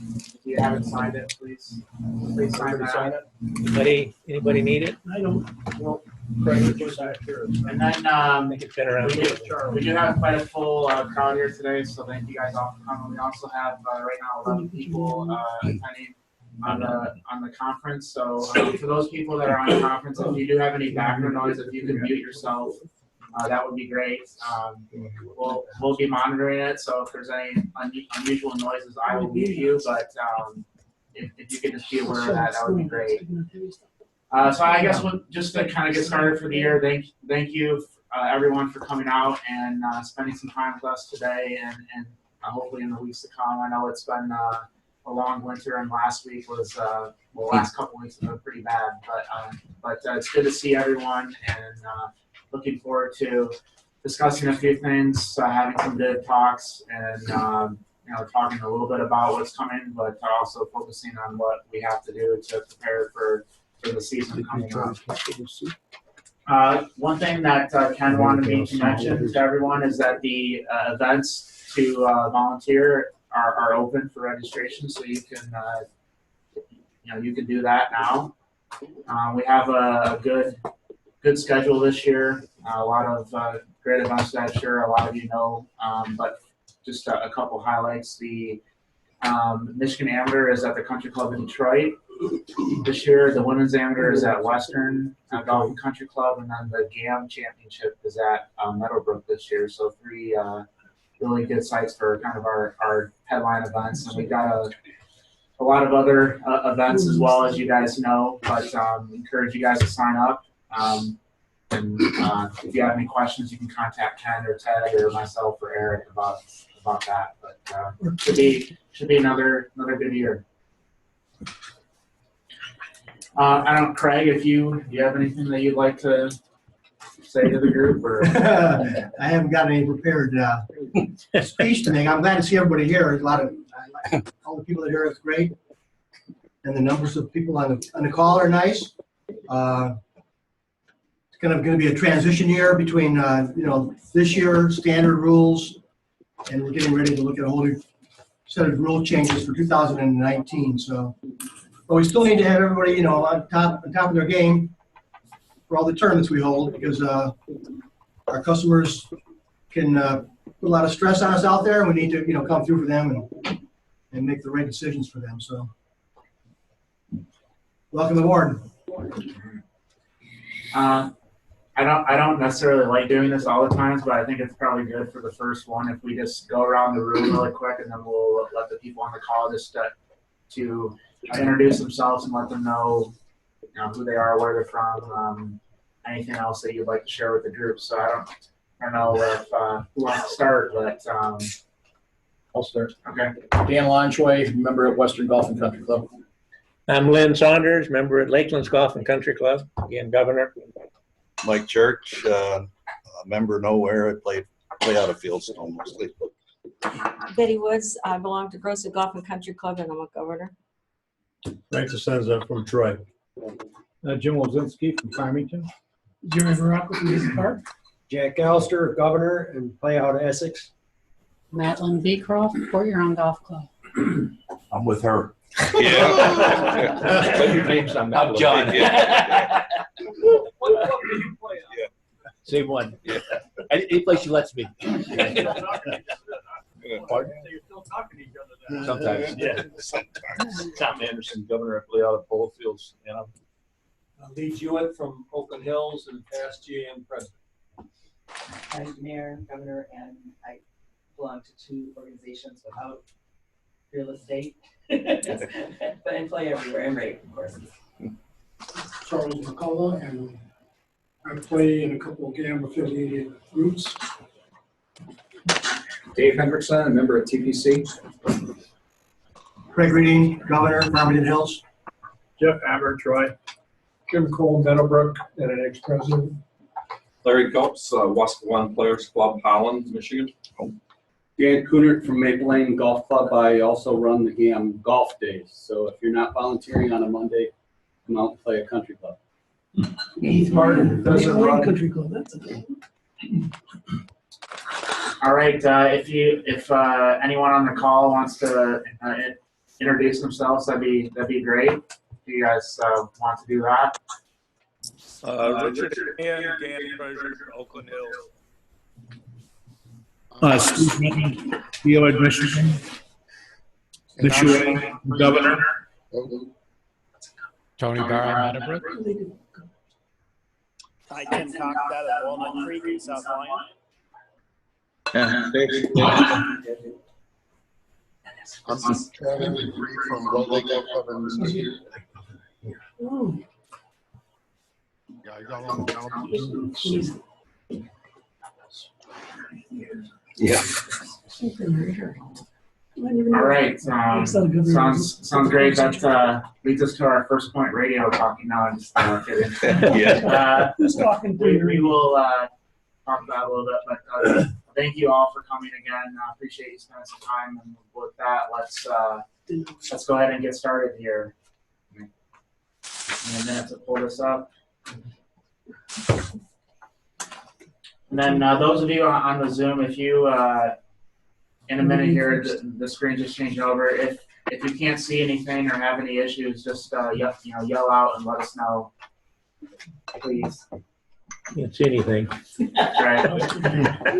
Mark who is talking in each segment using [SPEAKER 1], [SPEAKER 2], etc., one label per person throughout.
[SPEAKER 1] If you haven't signed it, please sign that.
[SPEAKER 2] Anybody need it?
[SPEAKER 3] I don't. Well, Craig, just out here.
[SPEAKER 1] And then
[SPEAKER 2] I think it's been around.
[SPEAKER 1] we do have quite a full crowd here today, so thank you guys all for coming. We also have right now 11 people attending on the conference. So for those people that are on the conference, if you do have any background noise, if you can mute yourself, that would be great. We'll be monitoring it, so if there's any unusual noises, I will mute you. But if you could just be aware of that, that would be great. So I guess just to kind of get started for the year, thank you everyone for coming out and spending some time with us today, and hopefully in the weeks to come. I know it's been a long winter, and last week was last couple weeks have been pretty bad, but it's good to see everyone, and looking forward to discussing a few things, having some good talks, and talking a little bit about what's coming, but also focusing on what we have to do to prepare for the season coming up. One thing that Ken wanted me to mention to everyone is that the events to volunteer are open for registration, so you can you can do that now. We have a good schedule this year. A lot of great events that I'm sure a lot of you know, but just a couple highlights. The Michigan Amateur is at the Country Club in Detroit this year. The Women's Amateur is at Western Golf and Country Club, and then the GAM Championship is at Meadowbrook this year. So 3 really good sites for kind of our headline events, and we've got a lot of other events as well, as you guys know, but encourage you guys to sign up. And if you have any questions, you can contact Ken or Ted or myself or Eric about that. But should be another good year. I don't, Craig, if you have anything that you'd like to say to the group, or
[SPEAKER 3] I haven't got any prepared speech to make. I'm glad to see everybody here. There's a lot of all the people that are here. It's great, and the numbers of people on the call are nice. It's going to be a transition year between this year standard rules, and we're getting ready to look at a whole new set of rule changes for 2019. So, but we still need to have everybody on top of their game for all the tournaments we hold, because our customers can put a lot of stress on us out there, and we need to come through for them and make the right decisions for them. So, welcome aboard.
[SPEAKER 1] I don't necessarily like doing this all the times, but I think it's probably good for the first one if we just go around the room really quick, and then we'll let the people on the call just to introduce themselves and let them know who they are, where they're from, anything else that you'd like to share with the group. So I don't know if who wants to start, but
[SPEAKER 4] I'll start.
[SPEAKER 1] Okay.
[SPEAKER 4] Dan Launchway, member at Western Golf and Country Club.
[SPEAKER 2] I'm Lynn Saunders, member at Lakelands Golf and Country Club, again, governor.
[SPEAKER 5] Mike Church, a member nowhere. I play out of Fieldstone mostly.
[SPEAKER 6] Betty Woods, I belong to Grossa Golf and Country Club, and I'm a governor.
[SPEAKER 7] Frank Cosenza from Troy. Jim Wozinski from Farmington.
[SPEAKER 3] Jerry Morocco from East Park.
[SPEAKER 7] Jack Allister, governor, and play out of Essex.
[SPEAKER 8] Madeline Beecroft, Port Huron Golf Club.
[SPEAKER 9] I'm with her.
[SPEAKER 5] Yeah.
[SPEAKER 4] Put your names on that.
[SPEAKER 9] I'm John.
[SPEAKER 5] Yeah.
[SPEAKER 3] What club do you play on?
[SPEAKER 5] Yeah.
[SPEAKER 4] Same one.
[SPEAKER 5] Yeah.
[SPEAKER 4] Any place she lets me.
[SPEAKER 3] So you're still talking to each other then?
[SPEAKER 4] Sometimes.
[SPEAKER 9] Yeah.
[SPEAKER 5] Sometimes.
[SPEAKER 9] Tom Anderson, governor, I play out of Bowfields, and I'm
[SPEAKER 7] Lee Jewett from Oakland Hills and past GAM president.
[SPEAKER 10] I'm mayor, governor, and I belong to 2 organizations without real estate. But I play everywhere and rate, of course.
[SPEAKER 3] Charles McCullough, and I play in a couple of GAM affiliated groups.
[SPEAKER 4] Dave Hendrickson, a member at TPC.
[SPEAKER 3] Craig Reading, governor, Farmington Hills.
[SPEAKER 7] Jeff Aber, Troy. Jim Cole, Meadowbrook, and an ex-president.
[SPEAKER 9] Larry Gulps, Wascawan Players Club, Holland, Michigan.
[SPEAKER 11] Dan Kunert from Maple Lane Golf Club. I also run the GAM Golf Days. So if you're not volunteering on a Monday, come out and play a country club.
[SPEAKER 3] Heath Martin doesn't run country club. That's a
[SPEAKER 1] All right, if anyone on the call wants to introduce themselves, that'd be great. If you guys want to do that.
[SPEAKER 12] Richard and GAM Treasurer, Oakland Hills.
[SPEAKER 7] Steve Minton, Dealer, Michigan. Michigan Governor.
[SPEAKER 13] Tony Barr, Meadowbrook.
[SPEAKER 14] Hi, Tim Cox out of Walnut Creek in South Lyon.
[SPEAKER 15] I'm just trying to agree from what they got covered. Yeah, I got on the
[SPEAKER 5] Yeah.
[SPEAKER 1] All right. Sounds great. That leads us to our first point radio talking now. I'm just kidding.
[SPEAKER 5] Yeah.
[SPEAKER 3] Who's talking to you?
[SPEAKER 1] We will talk about it a little bit, but thank you all for coming again. I appreciate you spending some time. And with that, let's go ahead and get started here. In a minute to pull this up. And then those of you on the Zoom, if you in a minute here, the screen just changing over. If you can't see anything or have any issues, just yell out and let us know, please.
[SPEAKER 2] Can't see anything.
[SPEAKER 1] Right.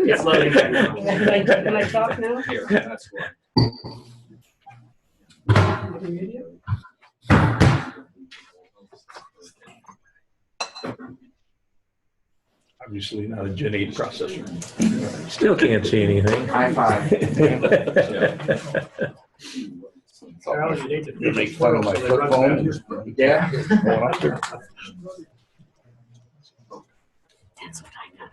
[SPEAKER 1] It's loading.
[SPEAKER 6] Can I talk now?
[SPEAKER 4] Here, that's
[SPEAKER 2] Obviously not a Gen 8 processor. Still can't see anything.
[SPEAKER 1] High five.
[SPEAKER 5] You make fun of my flip phone?
[SPEAKER 1] Yeah.
[SPEAKER 6] That's what I got.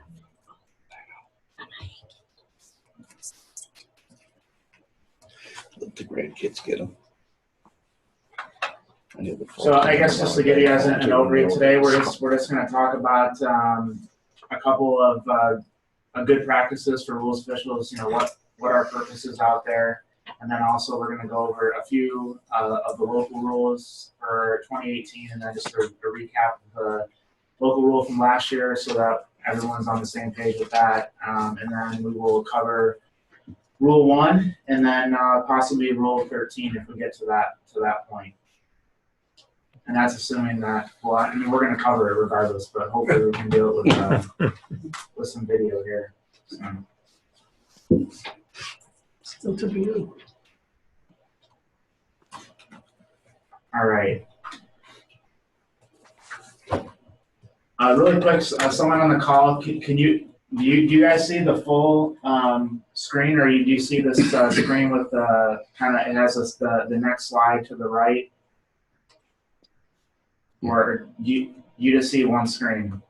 [SPEAKER 5] Let the grandkids get them.
[SPEAKER 1] So I guess just to give you guys an overview today, we're just going to talk about a couple of good practices for rules officials. What our purpose is out there, and then also we're going to go over a few of the local rules for 2018, and then just a recap of the local rule from last year, so that everyone's on the same page with that. And then we will cover Rule 1, and then possibly Rule 13 if we get to that point. And that's assuming that, well, I mean, we're going to cover it regardless, but hopefully we can do it with some video here. So.
[SPEAKER 3] Still to be.
[SPEAKER 1] All right. Really quick, someone on the call, do you guys see the full screen, or do you see this screen with kind of, it has the next slide to the right? Or you just see one screen?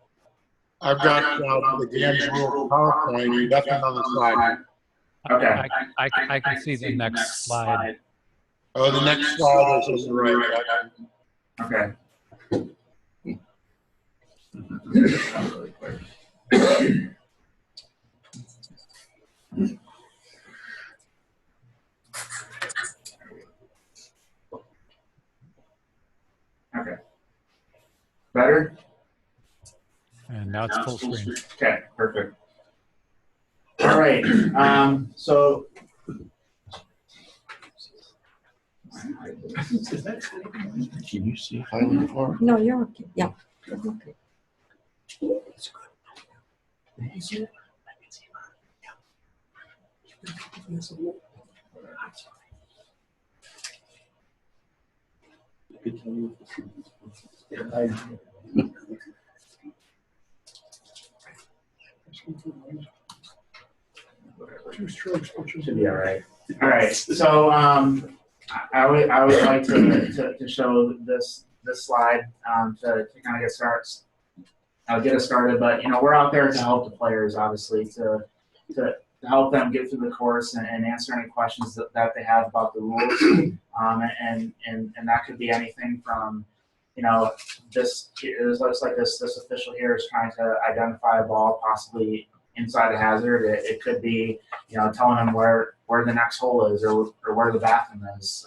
[SPEAKER 15] I've got the GAM's rule PowerPoint, nothing on the slide.
[SPEAKER 1] Okay.
[SPEAKER 13] I can see the next slide.
[SPEAKER 15] Oh, the next slide is on the right.
[SPEAKER 1] Okay. Okay. Better?
[SPEAKER 13] And now it's full screen.
[SPEAKER 1] Okay, perfect. All right. So.
[SPEAKER 5] Can you see Highland Park?
[SPEAKER 6] No, you're okay. Yeah. Okay.
[SPEAKER 1] Should be all right. All right. So I would like to show this slide to kind of get us started. But we're out there to help the players, obviously, to help them get through the course and answer any questions that they have about the rules. And that could be anything from, this, it looks like this official here is trying to identify a ball possibly inside a hazard. It could be, telling them where the next hole is or where the bathroom is.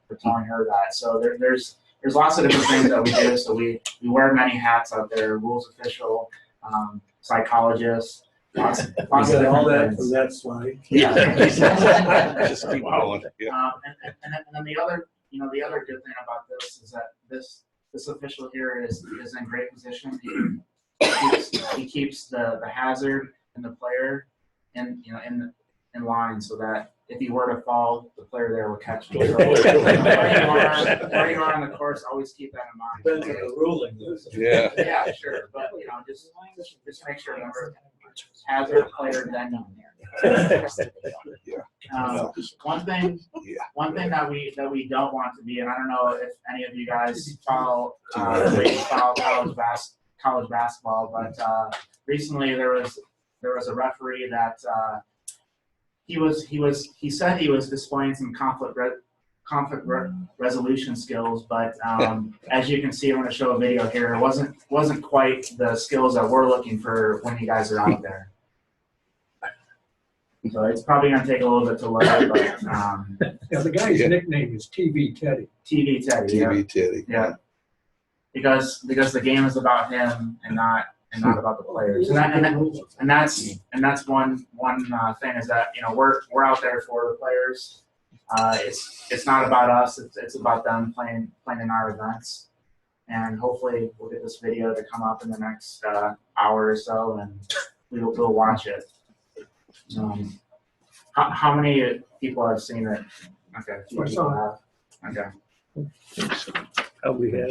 [SPEAKER 1] For telling her that. So there's lots of different things that we do. So we wear many hats out there: rules official, psychologist,
[SPEAKER 7] We got all that from that slide.
[SPEAKER 5] Just keep going. Yeah.
[SPEAKER 1] And then the other, the other good thing about this is that this official here is in great position. He keeps the hazard and the player in line, so that if he were to fall, the player there will catch him. So where you are on the course, always keep that in mind.
[SPEAKER 7] Depends on the ruling.
[SPEAKER 5] Yeah.
[SPEAKER 1] Yeah, sure, but just make sure, remember, hazard player then. One thing that we don't want to be, and I don't know if any of you guys follow college basketball, but recently there was a referee that he said he was displaying some conflict resolution skills, but as you can see, I'm going to show a video here. It wasn't quite the skills that we're looking for when you guys are out there. So it's probably going to take a little bit to load, but
[SPEAKER 7] Yeah, the guy's nickname is TV Teddy.
[SPEAKER 1] TV Teddy.
[SPEAKER 5] TV Teddy.
[SPEAKER 1] Yeah. Because the game is about him and not about the players. And that's one thing is that we're out there for the players. It's not about us. It's about them playing in our events. And hopefully we'll get this video to come up in the next hour or so, and we'll watch it. How many people have seen it? Okay, a few people have. Okay.
[SPEAKER 2] Probably have.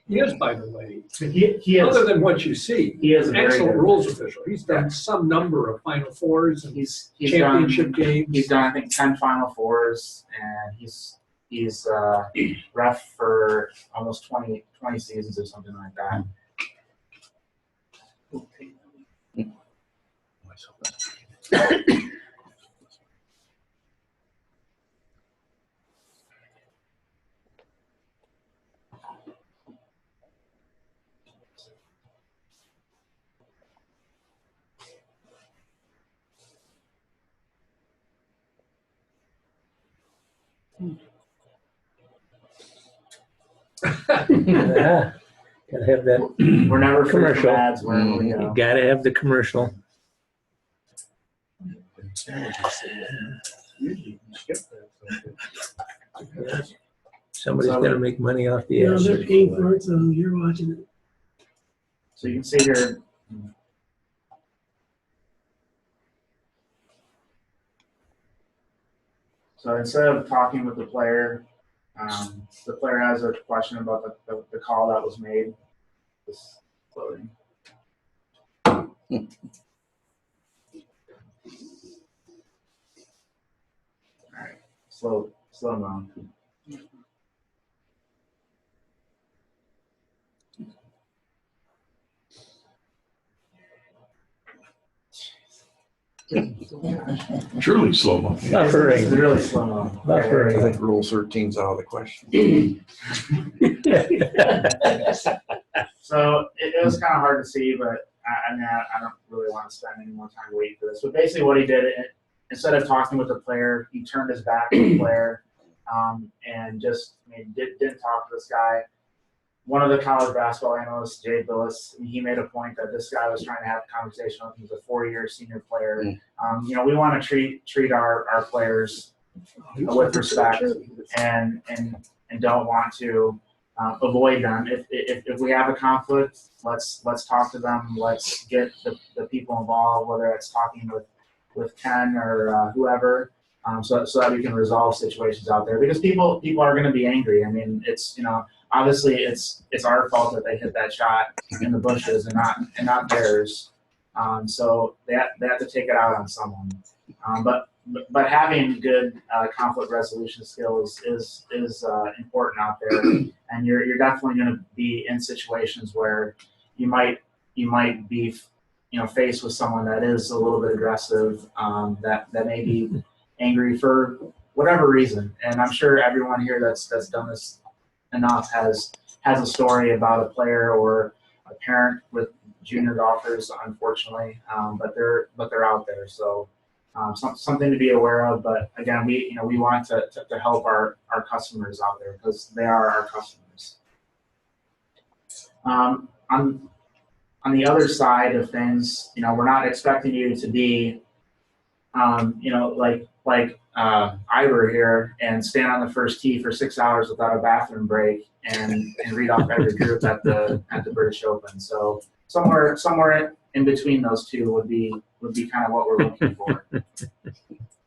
[SPEAKER 7] He is, by the way.
[SPEAKER 1] He is.
[SPEAKER 7] Other than what you see,
[SPEAKER 1] He is
[SPEAKER 7] an
[SPEAKER 1] a very
[SPEAKER 7] excellent
[SPEAKER 1] good
[SPEAKER 7] rules official. He's done some number of Final Fours and
[SPEAKER 1] He's
[SPEAKER 7] championship games.
[SPEAKER 1] He's done, I think, 10 Final Fours, and he's ref for almost 20 seasons or something like that.
[SPEAKER 2] Yeah. Gotta have that
[SPEAKER 1] We're never free from
[SPEAKER 2] commercial.
[SPEAKER 1] ads wherever we
[SPEAKER 2] You
[SPEAKER 1] go.
[SPEAKER 2] gotta have the commercial. Somebody's gonna make money off the ads.
[SPEAKER 16] they're paying for it, so you're watching it.
[SPEAKER 1] So you can see here. So instead of talking with the player has a question about the call that was made. Just loading. All right, slow mo.
[SPEAKER 5] Truly slow mo.
[SPEAKER 2] Buffering.
[SPEAKER 1] It's really slow mo.
[SPEAKER 5] I
[SPEAKER 2] Buffering.
[SPEAKER 5] think Rule 13's out of the question.
[SPEAKER 1] So it was kind of hard to see, but I don't really want to spend any more time waiting for this. But basically what he did, instead of talking with the player, he turned his back to the player and just didn't talk to this guy. One of the college basketball analysts, Jay Billis, he made a point that this guy was trying to have a conversation with him. He's a 4-year senior player. We want to treat our players with respect and don't want to avoid them. If we have a conflict, let's talk to them. Let's get the people involved, whether it's talking with Ken or whoever, so that we can resolve situations out there. Because people are going to be angry. I mean, it's obviously it's our fault that they hit that shot in the bushes and not theirs. So they have to take it out on someone. But having good conflict resolution skills is important out there, and you're definitely going to be in situations where you might be faced with someone that is a little bit aggressive, that may be angry for whatever reason. And I'm sure everyone here that's done this enough has a story about a player or a parent with junior golfers, unfortunately, but they're out there. So. Something to be aware of, but again, we want to help our customers out there because they are our customers. On on the other side of things, you know, we're not expecting you to be, you know, like Ivor here and stand on the first tee for 6 hours without a bathroom break and read off every group at the British Open. So somewhere in between those two would be kind of what we're looking for.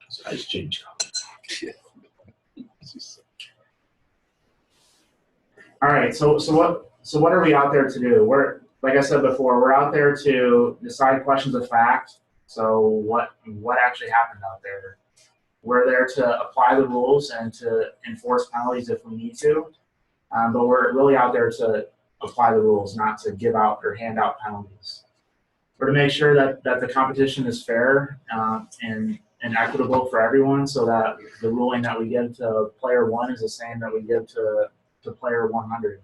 [SPEAKER 2] Size change.
[SPEAKER 1] All right, so what are we out there to do? We're, like I said before, we're out there to decide questions of fact. So what actually happened out there? We're there to apply the rules and to enforce penalties if we need to, but we're really out there to apply the rules, not to give out or hand out penalties. We're to make sure that the competition is fair and equitable for everyone, so that the ruling that we give to player 1 is the same that we give to player 100.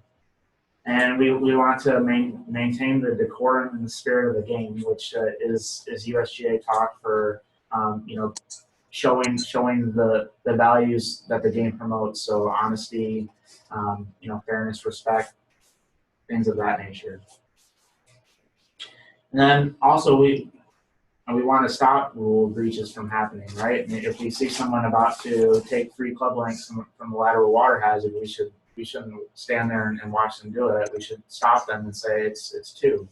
[SPEAKER 1] And we want to maintain the decorum and the spirit of the game, which is USGA talk for you know, showing the values that the game promotes. So honesty, you know, fairness, respect, things of that nature. And then also we want to stop rule breaches from happening, right? And if we see someone about to take 3 club lengths from a lateral water hazard, we shouldn't stand there and watch them do it. We should stop them and say it's 2.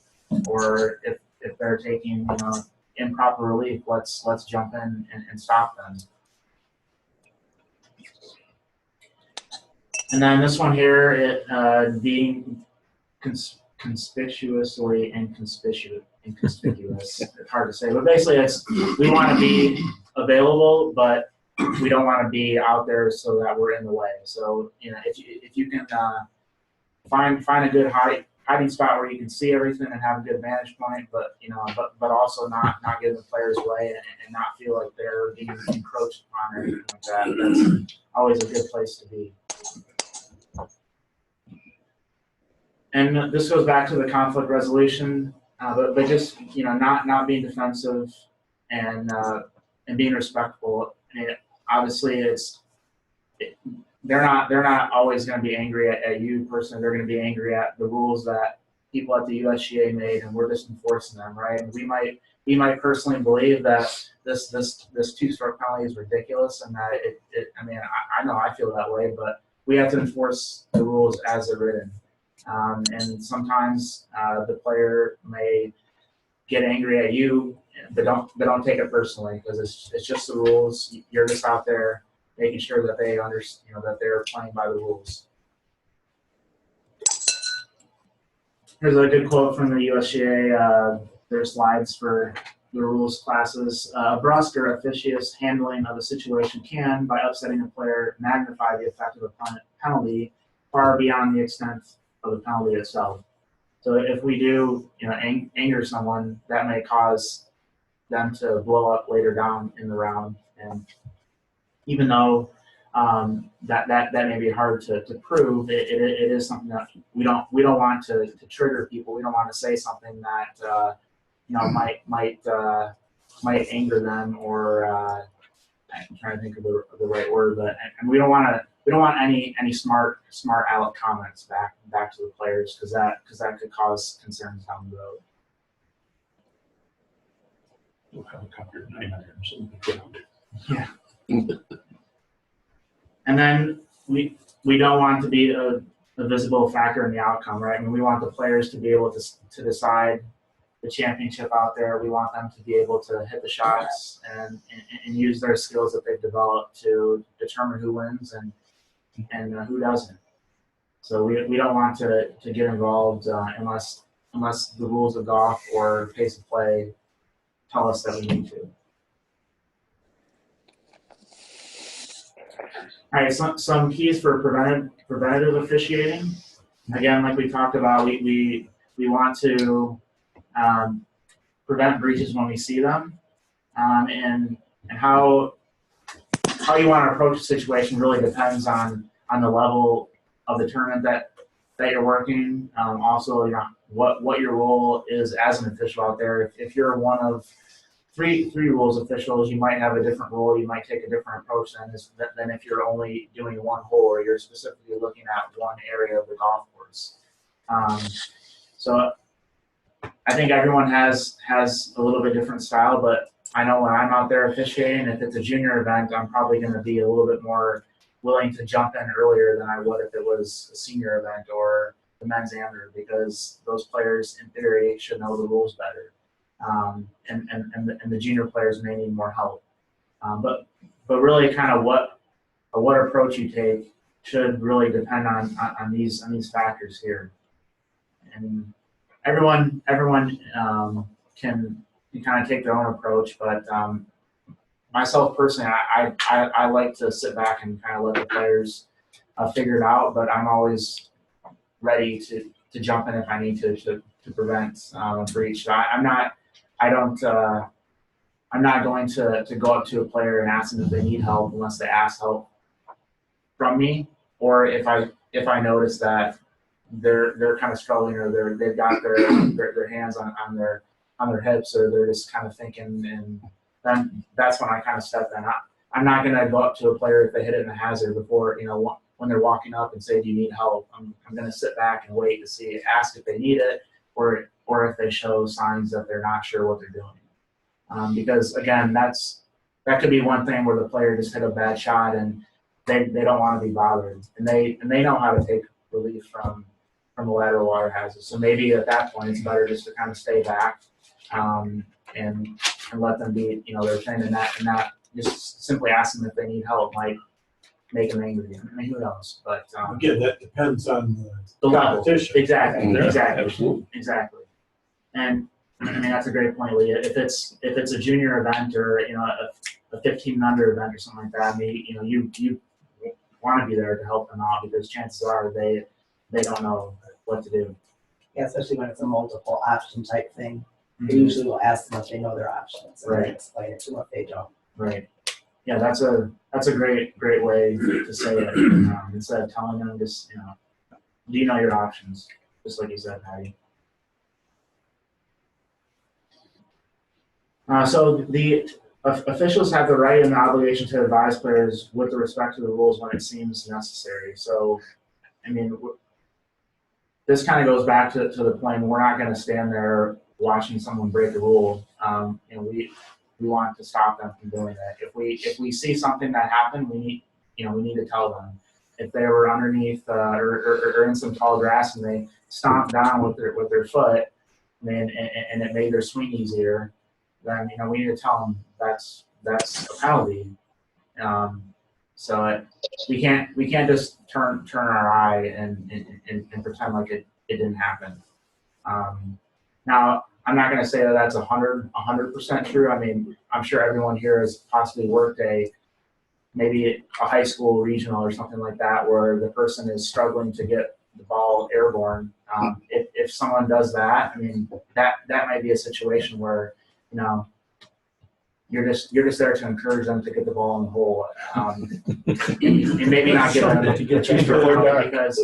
[SPEAKER 1] Or if they're taking, you know, improper relief, let's jump in and stop them. And then this one here, it being conspicuously inconspicuous. It's hard to say, but basically we want to be available, but we don't want to be out there so that we're in the way. So, you know, if you can find a good hiding spot where you can see everything and have a good vantage point, but you know, but also not get in the players' way and not feel like they're being encroached upon or anything like that. That's always a good place to be. And this goes back to the conflict resolution, but just, you know, not being defensive and being respectful. I mean, obviously, they're not always going to be angry at you personally. They're going to be angry at the rules that people at the USGA made, and we're just enforcing them, right? And we might personally believe that this 2-stroke penalty is ridiculous, and that I mean, I know I feel that way, but we have to enforce the rules as they're written. And sometimes the player may get angry at you, but don't take it personally, because it's just the rules. You're just out there making sure that they understand, you know, that they're playing by the rules. Here's a good quote from the USGA. Their slides for the rules classes. Brusque or officious handling of a situation can, by upsetting a player, magnify the effect of a penalty far beyond the extent of the penalty itself. So if we do, you know, anger someone, that may cause them to blow up later down in the round. And even though that may be hard to prove, it is something that we don't want to trigger people. We don't want to say something that you know, might anger them, or I'm trying to think of the right word, but and we don't want any smart aleck comments back to the players, because that could cause concerns down the road.
[SPEAKER 2] Helicopter 900 or something.
[SPEAKER 1] Yeah. And then we don't want to be a visible factor in the outcome, right? I mean, we want the players to be able to decide the championship out there. We want them to be able to hit the shots and use their skills that they've developed to determine who wins and who doesn't. So we don't want to get involved unless the rules of golf or pace of play tell us that we need to. All right, some keys for preventative officiating. Again, like we talked about, we want to prevent breaches when we see them, and how you want to approach the situation really depends on the level of the tournament that you're working. Also, you know, what your role is as an official out there. If you're one of three rules officials, you might have a different role. You might take a different approach than if you're only doing one hole, or you're specifically looking at one area of the golf course. So I think everyone has a little bit different style, but I know when I'm out there officiating, if it's a junior event, I'm probably going to be a little bit more willing to jump in earlier than I would if it was a senior event or the men's amateur, because those players in theory should know the rules better, and the junior players may need more help. But really, kind of what approach you take should really depend on these factors here. And everyone can kind of take their own approach, but myself personally, I like to sit back and kind of let the players figure it out. But I'm always ready to jump in if I need to prevent a breach. So I'm not going to go up to a player and ask them if they need help unless they ask help from me, or if I notice that they're kind of struggling, or they've got their hands on their hips, or they're just kind of thinking, and then that's when I kind of step in. I'm not going to go up to a player if they hit it in a hazard before, when they're walking up and say, do you need help? I'm going to sit back and wait to ask if they need it, or if they show signs that they're not sure what they're doing. Because again, that could be one thing where the player just hit a bad shot and they don't want to be bothered, and they know how to take relief from a lateral water hazard. So maybe at that point it's better just to kind of stay back and let them be, their thing, and not just simply ask them if they need help might make them angry. I mean, who knows? But
[SPEAKER 7] Again, that depends on
[SPEAKER 1] the level.
[SPEAKER 7] competition.
[SPEAKER 1] Exactly.
[SPEAKER 2] Yeah,
[SPEAKER 1] Exactly.
[SPEAKER 2] absolutely.
[SPEAKER 1] Exactly. And I mean, that's a great point, Lee. If it's a junior event, or a 15 under event or something like that, maybe you want to be there to help them out, because chances are they don't know what to do.
[SPEAKER 10] Yeah, especially when it's a multiple option type thing. They usually will ask them if they know their options and then explain it to them if they don't.
[SPEAKER 1] Right. Yeah, that's a great way to say it. Instead of telling them, just do you know your options? Just like you said, Patty. So the officials have the right and the obligation to advise players with respect to the rules when it seems necessary. So, I mean, this kind of goes back to the point, we're not going to stand there watching someone break a rule. We want to stop them from doing that. If we see something that happened, we need to tell them. If they were underneath or in some tall grass and they stomped down with their foot, and it made their swing easier, then we need to tell them that's a penalty. So we can't just turn our eye and pretend like it didn't happen. Now, I'm not going to say that that's 100% true. I mean, I'm sure everyone here has possibly worked maybe a high school regional or something like that, where the person is struggling to get the ball airborne. If someone does that, I mean, that might be a situation where you're just there to encourage them to get the ball in the hole, and maybe not get them to get two-stroke penalty, because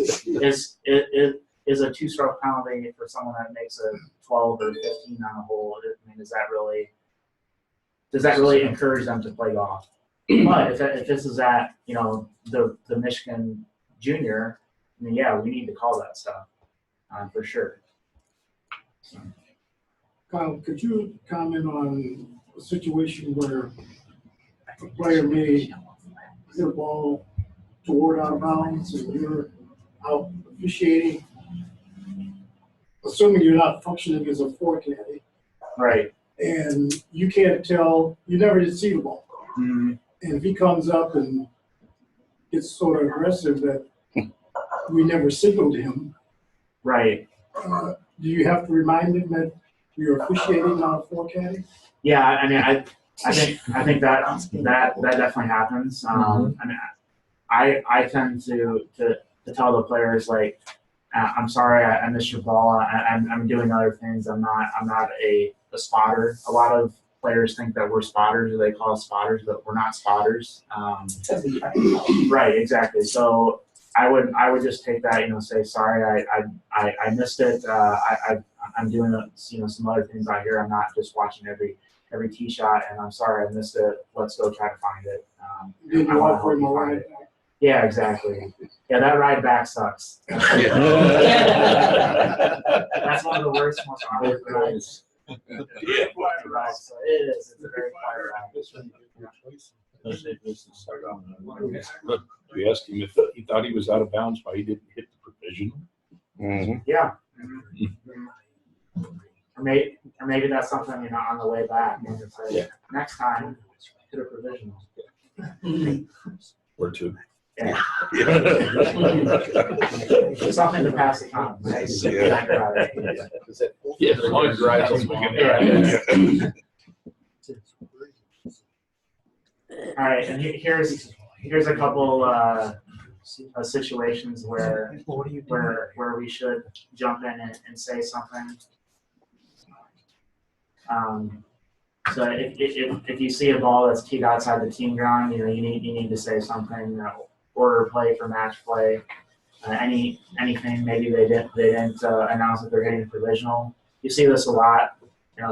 [SPEAKER 1] is a two-stroke penalty for someone that makes a 12 or 15 on a hole. I mean, does that really encourage them to play golf? But if this is at the Michigan junior, I mean, yeah, we need to call that stuff for sure. So.
[SPEAKER 16] Kyle, could you comment on a situation where a player may hit a ball toward out of bounds and you're out officiating, assuming you're not functioning as a forecaddy,
[SPEAKER 1] right?
[SPEAKER 16] And you can't tell, you never did see the ball.
[SPEAKER 1] Mm-hmm.
[SPEAKER 16] And if he comes up and gets sort of aggressive that we never signaled him,
[SPEAKER 1] right?
[SPEAKER 16] Do you have to remind him that you're officiating, not a forecaddy?
[SPEAKER 1] Yeah, I mean, I think that definitely happens. I mean, I tend to tell the players, like, I'm sorry, I missed your ball. I'm doing other things. I'm not a spotter. A lot of players think that we're spotters, or they call us spotters, but we're not spotters. Right, exactly. So I would just take that, say, sorry, I missed it. I'm doing some other things out here. I'm not just watching every tee shot, and I'm sorry I missed it. Let's go try to find it.
[SPEAKER 16] Did you offer him a ride?
[SPEAKER 1] Yeah, exactly. Yeah, that ride back sucks. That's one of the worst, most awkward rides. So it is. It's a very quiet ride.
[SPEAKER 17] We asked him if he thought he was out of bounds, why he didn't hit the provisional.
[SPEAKER 1] Yeah. Or maybe that's something, on the way back. You can say, next time, hit a provisional.
[SPEAKER 17] Or two.
[SPEAKER 1] Yeah. Something to pass the time. Right?
[SPEAKER 17] Yeah, as long as your eyes open.
[SPEAKER 1] All right, and here's a couple situations where we should jump in and say something. So if you see a ball that's teed outside the team ground, you need to say something. Order play for match play. Anything maybe they didn't announce that they're hitting a provisional. You see this a lot.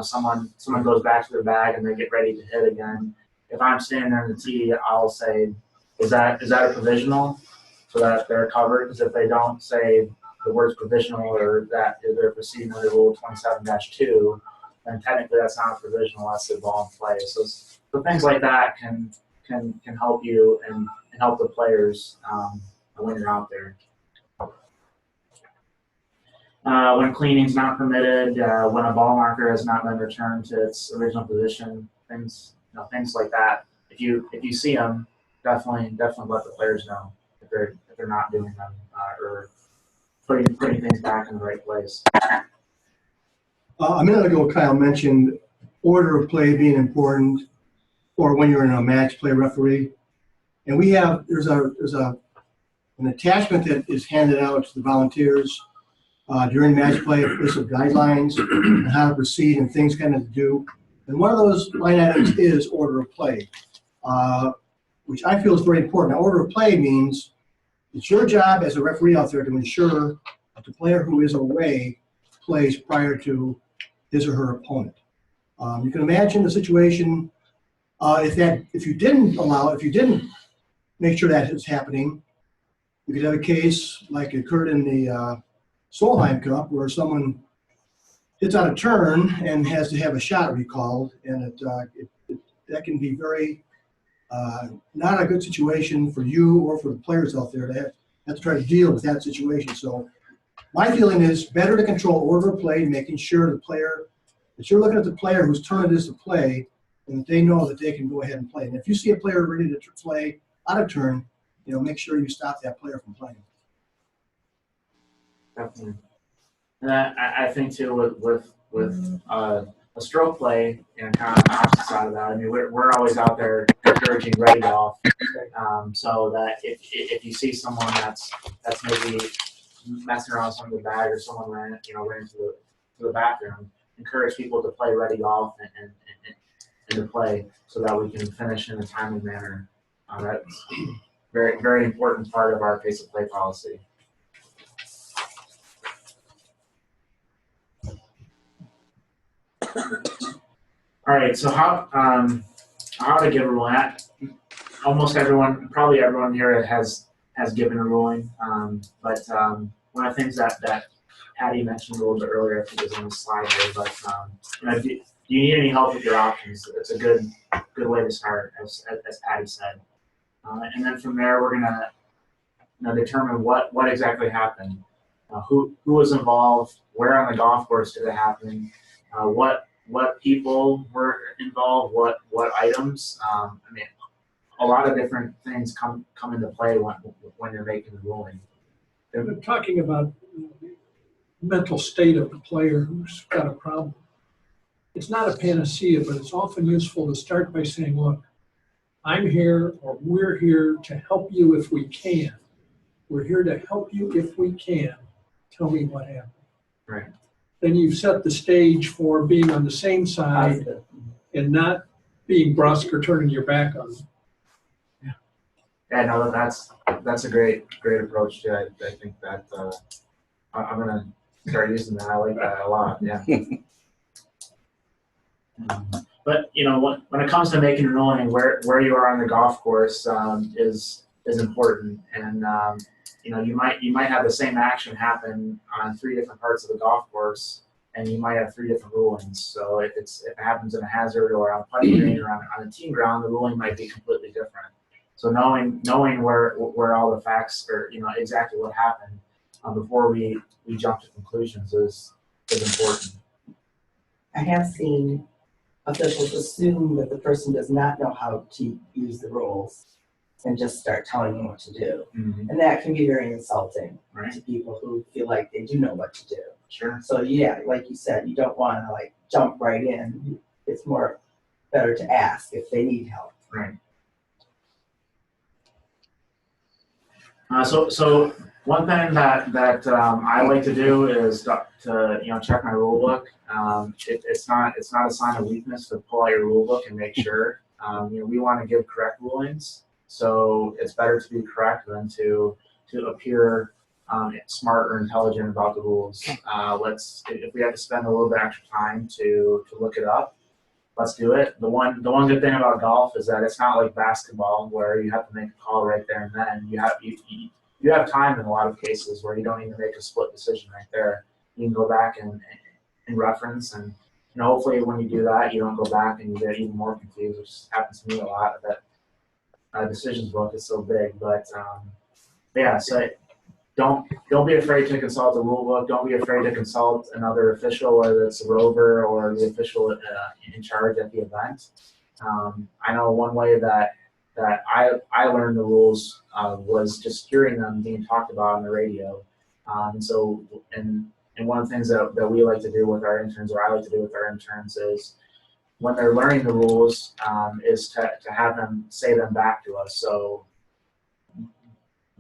[SPEAKER 1] Someone goes back to their bag and they get ready to hit again. If I'm standing there in the tee, I'll say, is that a provisional, so that they're covered? Because if they don't say the words provisional or that they're proceeding under Rule 27-2, then technically that's not a provisional. That's the ball in play. So things like that can help you and help the players when you're out there. When cleaning's not permitted, when a ball marker has not been returned to its original position, things like that. If you see them, definitely let the players know if they're not doing them or putting things back in the right place.
[SPEAKER 3] A minute ago, Kyle mentioned order of play being important, or when you're in a match play referee. And there's an attachment that is handed out to the volunteers during match play, a list of guidelines on how to proceed and things kind of to do. And one of those line items is order of play, which I feel is very important. Now, order of play means it's your job as a referee out there to ensure that the player who is away plays prior to his or her opponent. You can imagine the situation if you didn't make sure that is happening, you could have a case like occurred in the Solheim Cup where someone hits on a turn and has to have a shot recalled, and that can be very not a good situation for you or for the players out there to have to try to deal with that situation. So my feeling is better to control order of play, making sure that you're looking at the player whose turn it is to play, and that they know that they can go ahead and play. And if you see a player ready to play out of turn, make sure you stop that player from playing.
[SPEAKER 1] Definitely. And I think too with a stroke play, kind of on the opposite side of that. I mean, we're always out there encouraging ready golf, so that if you see someone that's maybe messing around some of the bag or someone ran to the bathroom, encourage people to play ready golf and to play so that we can finish in a timely manner. That's very, very important part of our pace of play policy. All right, so how to give a ruling? Almost everyone, probably everyone here has given a ruling, but one of the things that Patty mentioned a little bit earlier, I think is on the slide here, but do you need any help with your options? It's a good way to start, as Patty said. And then from there, we're gonna determine what exactly happened, who was involved, where on the golf course did it happen, what people were involved, what items. I mean, a lot of different things come into play when you're making the ruling.
[SPEAKER 16] They've been talking about the mental state of the player who's got a problem. It's not a panacea, but it's often useful to start by saying, look, I'm here, or we're here to help you if we can. We're here to help you if we can. Tell me what happened.
[SPEAKER 1] Right.
[SPEAKER 16] Then you've set the stage for being on the same side and not being brusque or turning your back on them.
[SPEAKER 1] Yeah, no, that's a great approach. Yeah, I think that I'm gonna start using that. I like that a lot. Yeah. But when it comes to making a ruling, where you are on the golf course is is important. And you know, you might have the same action happen on 3 different parts of the golf course, and you might have 3 different rulings. So if it happens in a hazard or on a putting green or on a team ground, the ruling might be completely different. So knowing where all the facts or, you know, exactly what happened before we jump to conclusions is important.
[SPEAKER 10] I have seen officials assume that the person does not know how to use the rules and just start telling them what to do.
[SPEAKER 1] Mm-hmm.
[SPEAKER 10] And that can be very insulting
[SPEAKER 1] Right.
[SPEAKER 10] to people who feel like they do know what to do.
[SPEAKER 1] Sure.
[SPEAKER 10] So yeah, like you said, you don't want to like jump right in. It's more better to ask if they need help.
[SPEAKER 1] Right. So one thing that I like to do is to you know, check my rule book. It's not a sign of weakness to pull out your rule book and make sure. You know, we want to give correct rulings, so it's better to be correct than to appear smart or intelligent about the rules. If we have to spend a little bit extra time to look it up, let's do it. The one good thing about golf is that it's not like basketball where you have to make a call right there and then. You have time in a lot of cases where you don't even make a split decision right there. You can go back and reference, and you know, hopefully when you do that, you don't go back and you get even more confused, which happens to me a lot. That decisions book is so big, but yeah. So don't be afraid to consult the rule book. Don't be afraid to consult another official, whether it's a rover or the official in charge at the event. I know one way that I learned the rules was just hearing them being talked about on the radio. And one of the things that we like to do with our interns, or I like to do with our interns, is when they're learning the rules, is to have them say them back to us. So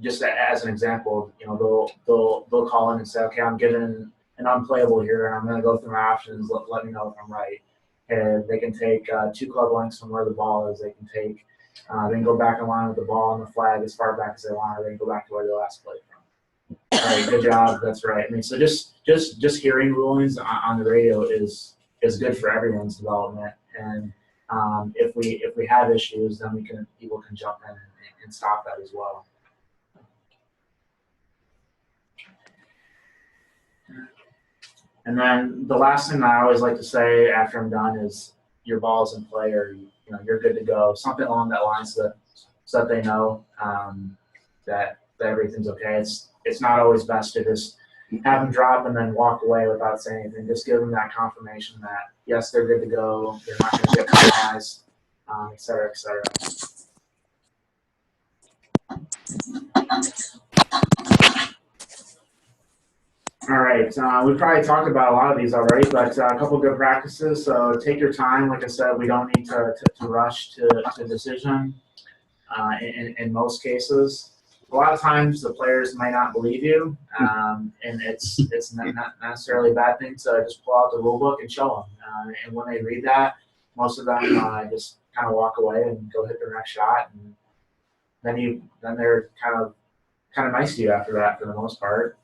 [SPEAKER 1] just as an example, you know, they'll call in and say, okay, I'm given an unplayable here, and I'm going to go through my options. Let me know if I'm right. And they can take 2 club lengths from where the ball is. They can go back in line with the ball and the flag as far back as they want, or they can go back to where they last played from. All right, good job. That's right. I mean, so just hearing rulings on the radio is good for everyone's development. And if we have issues, then people can jump in and stop that as well. And then the last thing I always like to say after I'm done is your ball's in play, or you know, you're good to go. Something along that line, so that they know that everything's okay. It's not always best to just have them drop and then walk away without saying anything. Just give them that confirmation that yes, they're good to go. They're not going to get compromised, et cetera, et cetera. All right, we probably talked about a lot of these already, but a couple good practices. So take your time. Like I said, we don't need to rush to decision in most cases. A lot of times the players might not believe you, and it's not necessarily a bad thing to just pull out the rule book and show them. And when they read that, most of them just kind of walk away and go hit their next shot, and then they're kind of nice to you after that for the most part.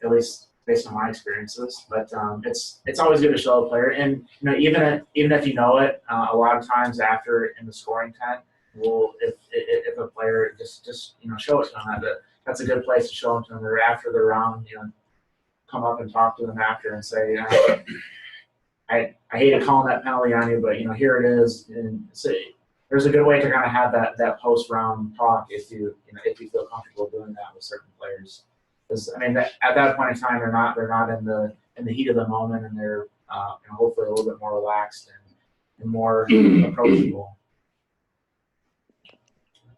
[SPEAKER 1] At least based on my experiences. But it's always good to show a player, and you know, even if you know it, a lot of times after in the scoring tent, if a player just you know, show it to them. That's a good place to show them to them. Or after the round, you know, come up and talk to them after and say, I hated calling that penalty on you, but you know, here it is. And so there's a good way to kind of have that post round talk if you feel comfortable doing that with certain players. Because I mean, at that point in time, they're not in the heat of the moment, and they're you know, hopefully a little bit more relaxed and more approachable.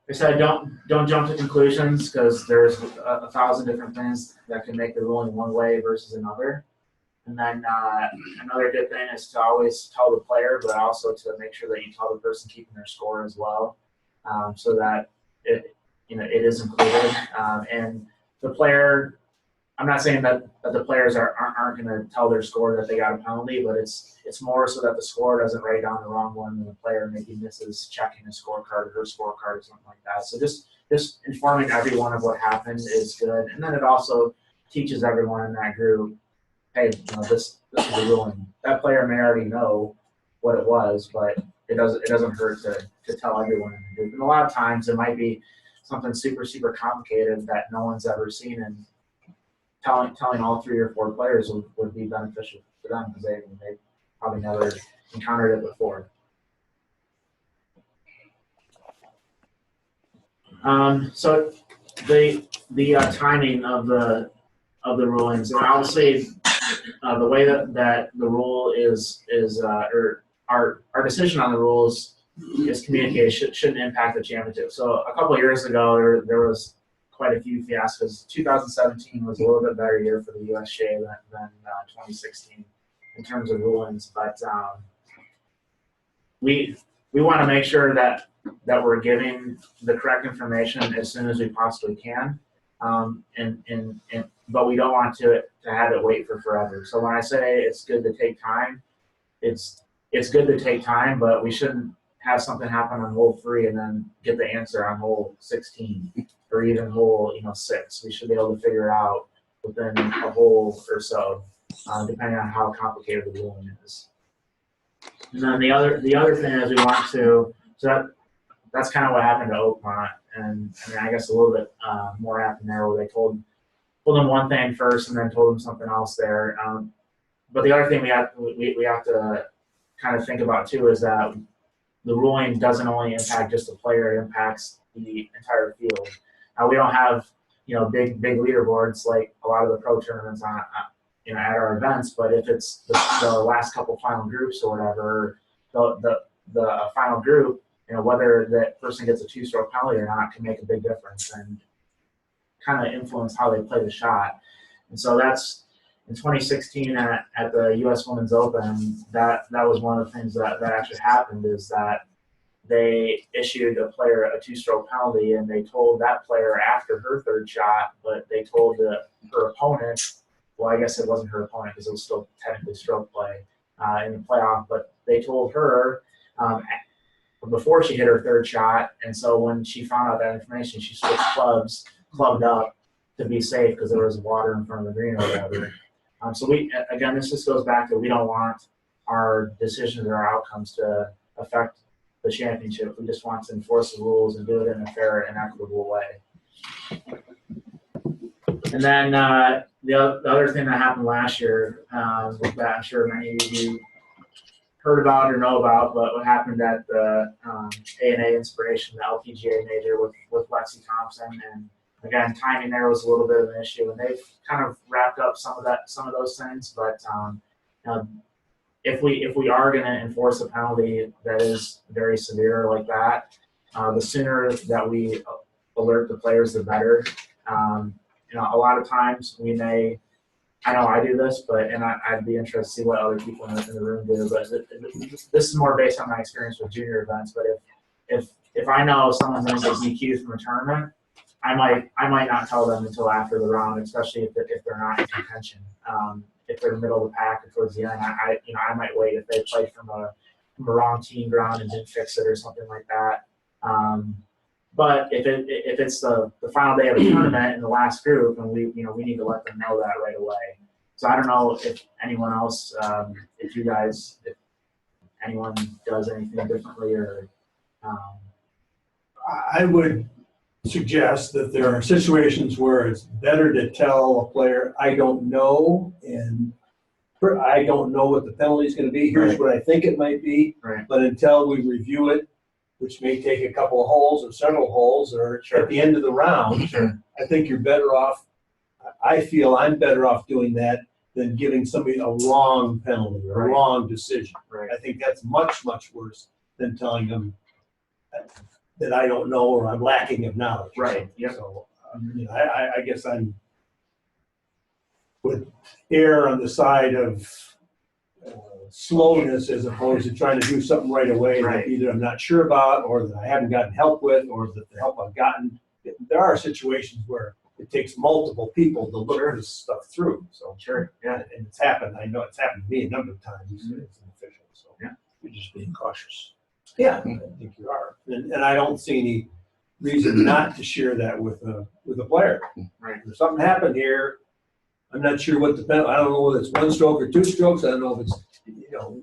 [SPEAKER 1] Like I said, don't jump to conclusions, because there's 1,000 different things that can make the ruling one way versus another. And then another good thing is to always tell the player, but also to make sure that you tell the person keeping their score as well, so that it is included. And the player, I'm not saying that the players aren't going to tell their score that they got a penalty, but it's more so that the scorer doesn't write down the wrong one, and the player maybe misses checking his scorecard or her scorecard or something like that. So just informing everyone of what happened is good, and then it also teaches everyone in that group, hey, you know, this is a ruling. That player may already know what it was, but it doesn't hurt to tell everyone in the group. And a lot of times it might be something super, super complicated that no one's ever seen, and telling all 3 or 4 players would be beneficial for them because they probably never encountered it before. So the timing of the rulings, and obviously the way that the rule is or our decision on the rules is communication shouldn't impact the championship. So a couple of years ago there was quite a few fiascos. 2017 was a little bit better year for the USGA than 2016 in terms of rulings, but we want to make sure that we're giving the correct information as soon as we possibly can, but we don't want to have it wait for forever. So when I say it's good to take time, it's good to take time, but we shouldn't have something happen on hole 3 and then get the answer on hole 16 or even hole 6. We should be able to figure it out within a hole or so, depending on how complicated the ruling is. And then the other thing is we want to, that's kind of what happened to Oakmont, and I mean, I guess a little bit more happened there where they told them one thing first and then told them something else there. But the other thing we have to kind of think about too is that the ruling doesn't only impact just the player; it impacts the entire field. We don't have big leaderboards like a lot of the pro tournaments on at our events, but if it's the last couple final groups or whatever, the final group, whether that person gets a 2-stroke penalty or not can make a big difference and kind of influence how they play the shot. And so that's in 2016 at the U.S. Women's Open, that was one of the things that actually happened is that they issued a player a 2-stroke penalty, and they told that player after her 3rd shot, but they told her opponent, well, I guess it wasn't her opponent because it was still technically stroke play in the playoff, but they told her before she hit her 3rd shot, and so when she found out that information, she switched clubbed up to be safe because there was water in front of the green or whatever. So this just goes back to we don't want our decisions or our outcomes to affect the championship. We just want to enforce the rules and do it in a fair and equitable way. And then the other thing that happened last year was that I'm sure many of you heard about or know about, but what happened at the A&A Inspiration, the LPGA major with Lexi Thompson, and again, timing there was a little bit of an issue, and they've kind of wrapped up some of those things. But if we are going to enforce a penalty that is very severe like that, the sooner that we alert the players, the better. A lot of times we may, I know I do this, and I'd be interested to see what other people in the room do. But this is more based on my experience with junior events. But if I know someone's going to get DQ'd from a tournament, I might not tell them until after the round, especially if they're not in contention. If they're in the middle of the pack or towards the end, I might wait if they played from a wrong team ground and didn't fix it or something like that. But if it's the final day of the tournament in the last group, and we need to let them know that right away. So I don't know if anyone else, if anyone does anything differently or.
[SPEAKER 7] I would suggest that there are situations where it's better to tell a player, I don't know, and I don't know what the penalty is going to be. Here's what I think it might be.
[SPEAKER 1] Right.
[SPEAKER 7] But until we review it, which may take a couple of holes or several holes or at the end of the round, I think you're better off. I feel I'm better off doing that than giving somebody a wrong penalty or a wrong decision.
[SPEAKER 1] Right.
[SPEAKER 7] I think that's much, much worse than telling them that I don't know or I'm lacking of knowledge.
[SPEAKER 1] Right. Yep.
[SPEAKER 7] So I guess I'm would err on the side of slowness as opposed to trying to do something right away that either I'm not sure about or that I haven't gotten help with or that the help I've gotten. There are situations where it takes multiple people to look this stuff through. So and it's happened. I know it's happened to me a number of times as an official. So
[SPEAKER 2] You're just being cautious.
[SPEAKER 7] yeah, I think you are, and I don't see any reason not to share that with a player.
[SPEAKER 1] Right.
[SPEAKER 7] If something happened here, I'm not sure what the penalty. I don't know whether it's 1 stroke or 2 strokes. I don't know if it's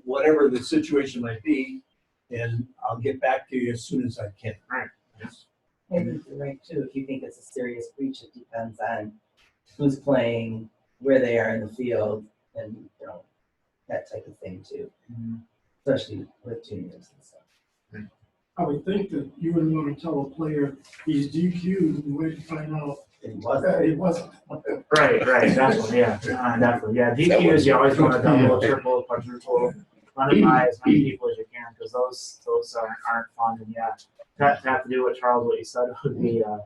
[SPEAKER 7] whatever the situation might be, and I'll get back to you as soon as I can.
[SPEAKER 1] Right. Yes.
[SPEAKER 10] Maybe you're right too. If you think it's a serious breach, it depends on who's playing, where they are in the field, and that type of thing too. Especially with juniors and stuff.
[SPEAKER 16] I would think that you wouldn't want to tell a player he's DQ'd and wait to find out
[SPEAKER 10] It wasn't.
[SPEAKER 16] he wasn't.
[SPEAKER 1] Right, definitely, yeah, definitely, yeah. DQs, you always want to double, triple, quadruple, run it by as many people as you can, because those aren't fun, and yeah, to have to do what Charles, what you said, would be a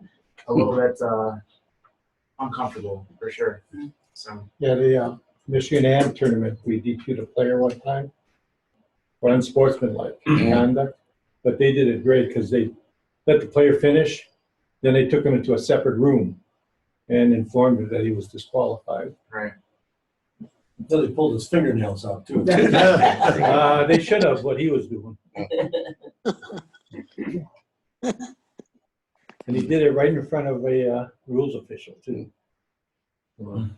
[SPEAKER 1] little bit uncomfortable, for sure, so.
[SPEAKER 17] Yeah, the Michigan AM tournament, we DQ'd a player one time for unsportsmanlike conduct, but they did it great because they let the player finish, then they took him into a separate room and informed him that he was disqualified.
[SPEAKER 1] Right.
[SPEAKER 7] Until he pulled his fingernails out too.
[SPEAKER 17] They should have what he was doing. And he did it right in front of a rules official too.
[SPEAKER 1] Are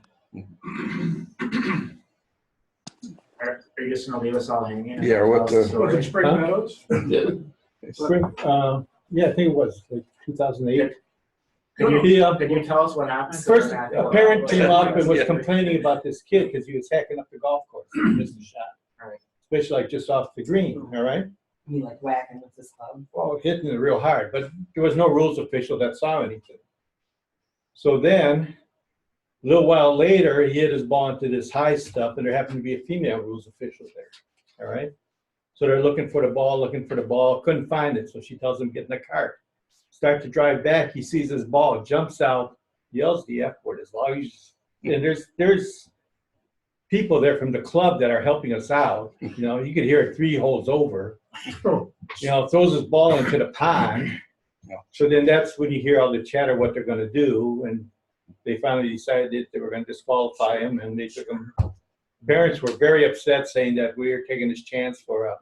[SPEAKER 1] you just gonna leave us all hanging?
[SPEAKER 5] Yeah, what the-
[SPEAKER 16] Was it Spring Meadows?
[SPEAKER 17] Yeah, I think it was like 2008.
[SPEAKER 1] Can you tell us what happened?
[SPEAKER 17] First, a parent came up and was complaining about this kid because he was hacking up the golf course and missed a shot.
[SPEAKER 1] Right.
[SPEAKER 17] Especially like just off the green, all right?
[SPEAKER 10] You mean like whacking with this club?
[SPEAKER 17] Well, hitting it real hard, but there was no rules official that saw anything. So then, a little while later, he hit his ball into this high stuff, and there happened to be a female rules official there, all right? So they're looking for the ball, couldn't find it, so she tells him, get in the cart. Start to drive back, he sees his ball, jumps out, yells the F word as long as, and there's people there from the club that are helping us out. You know, you could hear it 3 holes over. You know, throws his ball into the pond. So then that's when you hear all the chatter what they're going to do, and they finally decided they were going to disqualify him, and they took him. Parents were very upset, saying that we were taking this chance for a,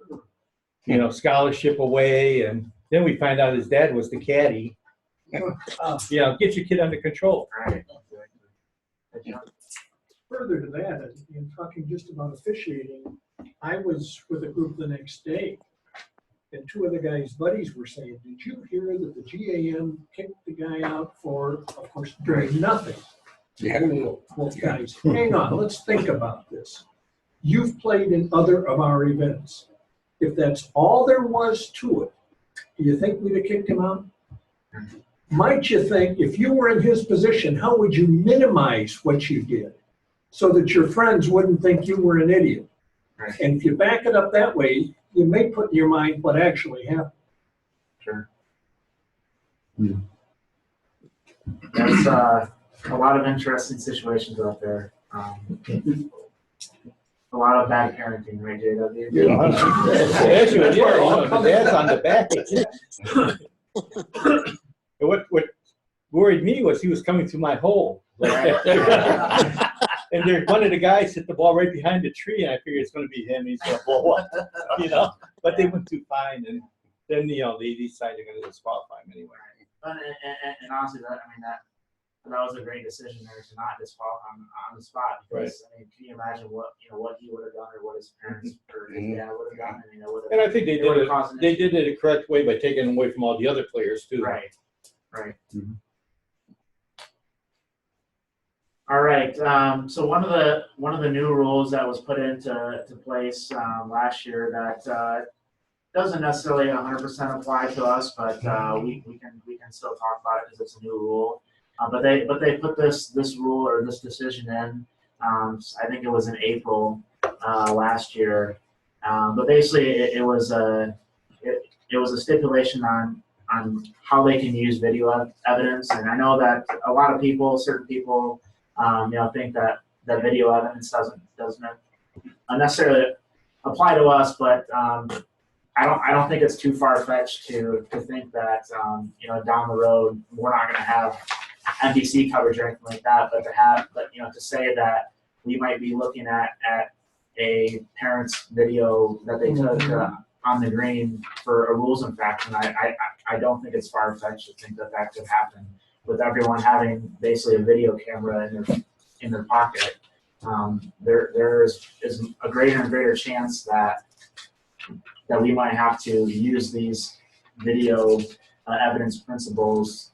[SPEAKER 17] scholarship away, and then we find out his dad was the caddy. Get your kid under control.
[SPEAKER 1] Right.
[SPEAKER 16] Further to that, in talking just about officiating, I was with a group the next day, and 2 of the guys' buddies were saying, did you hear that the GAM kicked the guy out for, of course, doing nothing?
[SPEAKER 5] Yeah.
[SPEAKER 16] Well, guys, hang on, let's think about this. You've played in other of our events. If that's all there was to it, do you think we'd have kicked him out? Might you think, if you were in his position, how would you minimize what you did so that your friends wouldn't think you were an idiot?
[SPEAKER 1] Right.
[SPEAKER 16] And if you back it up that way, you may put in your mind what actually happened.
[SPEAKER 1] Sure. There's a lot of interesting situations out there. A lot of bad parenting, right, JW?
[SPEAKER 17] Especially when the dad's on the back. What worried me was he was coming through my hole. And there, one of the guys hit the ball right behind the tree, and I figured it's going to be him. He's going to blow up, But they went too fine, and then they decided they're going to disqualify him anyway.
[SPEAKER 1] And honestly, that was a great decision there to not disqualify him on the spot, because I mean, can you imagine what he would have done, or what his parents or his dad would have done?
[SPEAKER 17] And I think they did it the correct way by taking him away from all the other players too.
[SPEAKER 1] Right. Mm-hmm. All right. So one of the new rules that was put into place last year that doesn't necessarily 100% apply to us, but we can still talk about it because it's a new rule. But they put this rule or this decision in. I think it was in April last year. But basically, it was a stipulation on how they can use video evidence. And I know that a lot of people, certain people, think that video evidence doesn't necessarily apply to us, but I don't think it's too far fetched to think that down the road we're not going to have NBC coverage or anything like that, but to say that we might be looking at a parent's video that they took on the green for a rules infraction, I don't think it's far fetched to think that could happen with everyone having basically a video camera in their pocket. There is a greater and greater chance that we might have to use these video evidence principles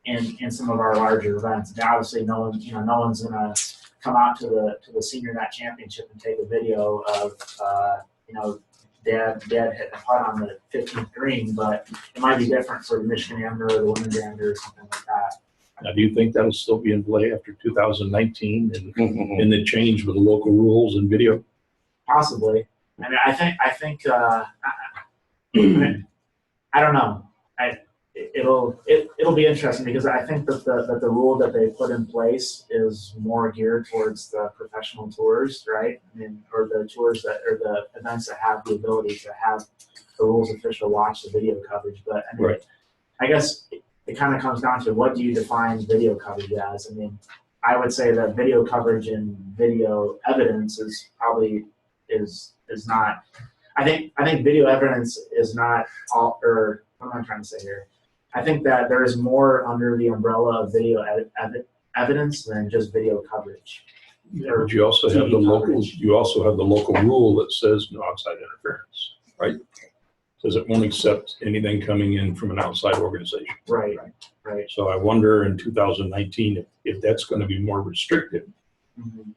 [SPEAKER 1] in some of our larger events. And obviously, no one's gonna come out to the senior night championship and take a video of dad hitting a putt on the 15th green, but it might be different for the Michigan Amateur or the Women's Amateur or something like that.
[SPEAKER 18] Now, do you think that'll still be in play after 2019 and the change with the local rules and video?
[SPEAKER 1] Possibly. I mean, I think I don't know. It'll be interesting because I think that the rule that they put in place is more geared towards the professional tours, right? I mean, or the tours or the events that have the ability to have the rules official watch the video coverage. But I mean,
[SPEAKER 18] Right.
[SPEAKER 1] I guess it kind of comes down to what do you define video coverage as? I mean, I would say that video coverage and video evidence is probably is not. I think video evidence is not all, or what am I trying to say here? I think that there is more under the umbrella of video evidence than just video coverage.
[SPEAKER 18] But you also have the local. You also have the local rule that says no outside interference, right? Says it won't accept anything coming in from an outside organization.
[SPEAKER 1] Right.
[SPEAKER 18] So I wonder in 2019 if that's going to be more restrictive,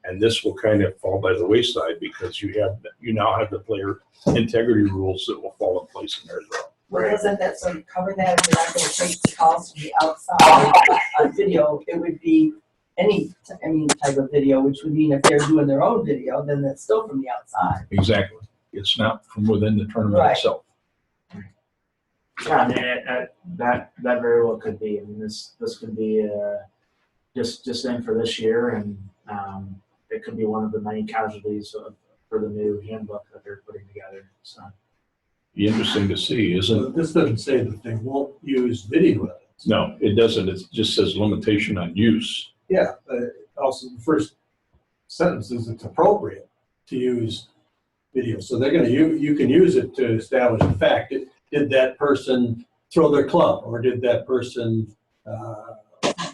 [SPEAKER 18] and this will kind of fall by the wayside because you now have the player integrity rules that will fall in place in there as well.
[SPEAKER 10] Well, doesn't that sort of cover that? If you're not going to take the calls from the outside on video, it would be any type of video, which would mean if they're doing their own video, then that's still from the outside.
[SPEAKER 18] Exactly. It's not from within the tournament itself.
[SPEAKER 1] Yeah, I mean, that very well could be. I mean, this could be just in for this year, and it could be one of the many casualties for the new handbook that they're putting together. So.
[SPEAKER 18] Be interesting to see, isn't it?
[SPEAKER 7] This doesn't say that they won't use video evidence.
[SPEAKER 18] No, it doesn't. It just says limitation on use.
[SPEAKER 7] Yeah, also the first sentence is it's appropriate to use video. So they're going to you can use it to establish the fact. Did that person throw their club, or did that person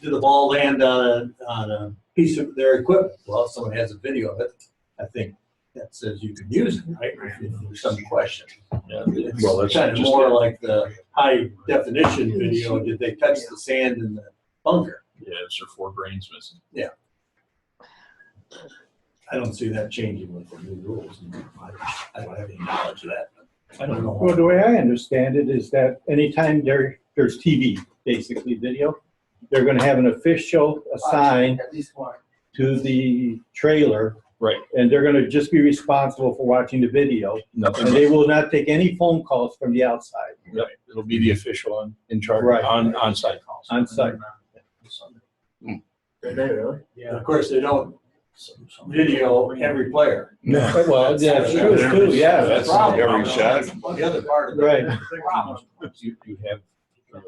[SPEAKER 7] did the ball land on a piece of their equipment? Well, if someone has a video of it, I think that says you can use it, right? If there's some question.
[SPEAKER 18] Yeah. Well, that's
[SPEAKER 7] kind of
[SPEAKER 18] just
[SPEAKER 7] more like the high definition video. Did they touch the sand in the bunker?
[SPEAKER 18] Yeah, is there 4 grains missing?
[SPEAKER 7] Yeah. I don't see that changing with the new rules. I don't have any knowledge of that. I don't know.
[SPEAKER 17] Well, the way I understand it is that anytime there's TV, basically video, they're going to have an official assigned
[SPEAKER 10] At least one.
[SPEAKER 17] to the trailer.
[SPEAKER 18] Right.
[SPEAKER 17] And they're going to just be responsible for watching the video.
[SPEAKER 18] Nothing.
[SPEAKER 17] And they will not take any phone calls from the outside.
[SPEAKER 18] Right. It'll be the official in charge on site calls.
[SPEAKER 17] On site.
[SPEAKER 1] Did they really?
[SPEAKER 7] Yeah. Of course, they don't video every player.
[SPEAKER 18] No.
[SPEAKER 17] Well, yeah, that's true too. Yeah,
[SPEAKER 5] That's every shot.
[SPEAKER 7] The other part of it.
[SPEAKER 17] Right.
[SPEAKER 18] You have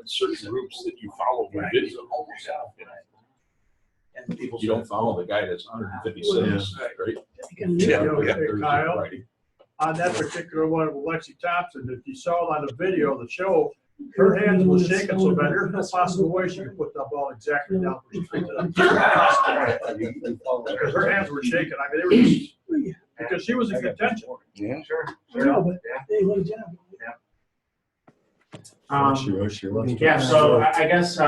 [SPEAKER 18] certain groups that you follow with video.
[SPEAKER 7] And people
[SPEAKER 18] You don't follow the guy that's 156, right?
[SPEAKER 16] Kyle,
[SPEAKER 18] Right.
[SPEAKER 16] on that particular one with Lexi Thompson, if you saw it on the video, the show, her hands were shaking so bad, there's no possible way she could put that ball exactly down where she picked it up. Because her hands were shaking, I mean, they were just, because she was in contention.
[SPEAKER 5] Yeah.
[SPEAKER 1] Sure.
[SPEAKER 16] They would have
[SPEAKER 1] Yeah, so I guess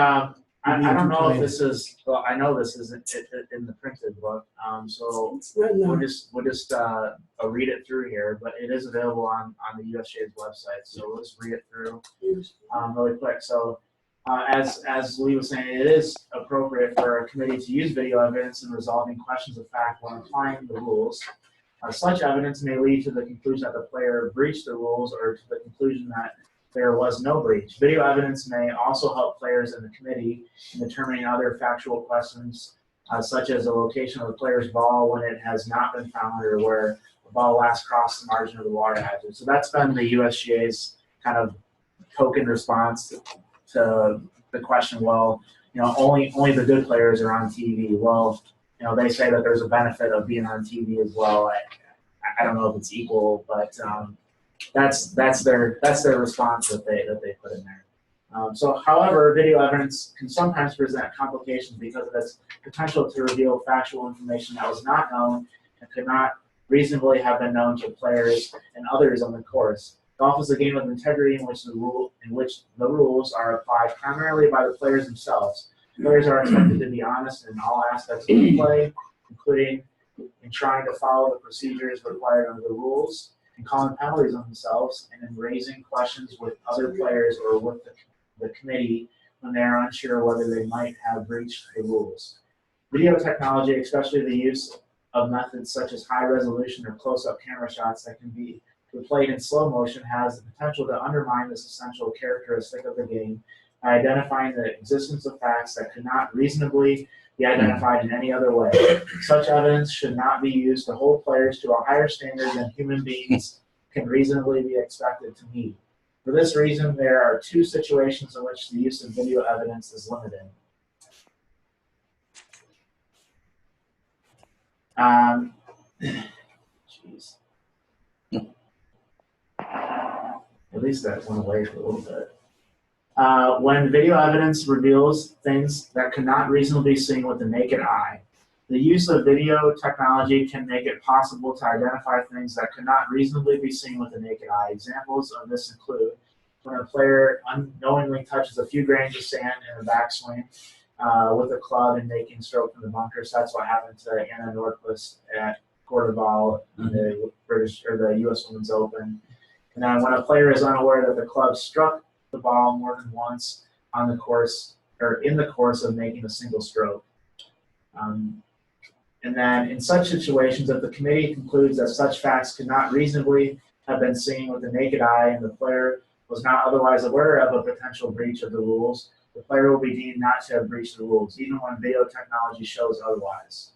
[SPEAKER 1] I don't know if this is. Well, I know this isn't in the printed book. So we'll just read it through here, but it is available on the USGA's website. So we'll just read it through really quick. So as Lee was saying, it is appropriate for a committee to use video evidence in resolving questions of fact when applying the rules. Such evidence may lead to the conclusion that the player breached the rules, or to the conclusion that there was no breach. Video evidence may also help players in the committee in determining other factual questions, such as the location of the player's ball when it has not been found, or where the ball last crossed the margin of the water hazard. So that's been the USGA's kind of token response to the question, well, only the good players are on TV. Well, they say that there's a benefit of being on TV as well. I don't know if it's equal, but that's their response that they put in there. So, however, video evidence can sometimes present complications because of its potential to reveal factual information that was not known and could not reasonably have been known to players and others on the course. Golf is a game of integrity in which the rules are applied primarily by the players themselves. Players are expected to be honest in all aspects of the play, including in trying to follow the procedures required under the rules, in calling penalties on themselves, and in raising questions with other players or with the committee when they are unsure whether they might have breached the rules. Video technology, especially the use of methods such as high resolution or close-up camera shots that can be played in slow motion, has the potential to undermine this essential characteristic of the game by identifying the existence of facts that could not reasonably be identified in any other way. Such evidence should not be used to hold players to a higher standard than human beings can reasonably be expected to meet. For this reason, there are two situations in which the use of video evidence is limited. Jeez. At least that went away for a little bit. When video evidence reveals things that cannot reasonably be seen with the naked eye. The use of video technology can make it possible to identify things that cannot reasonably be seen with the naked eye. Examples of this include when a player unknowingly touches a few grains of sand in a backswing with a club and making stroke from the bunkers. That's what happened to Anna Nordquist at Cordoval in the British or the U.S. Women's Open. And then when a player is unaware that the club struck the ball more than once on the course or in the course of making a single stroke. And then in such situations, if the committee concludes that such facts could not reasonably have been seen with the naked eye and the player was not otherwise aware of a potential breach of the rules, the player will be deemed not to have breached the rules, even when video technology shows otherwise.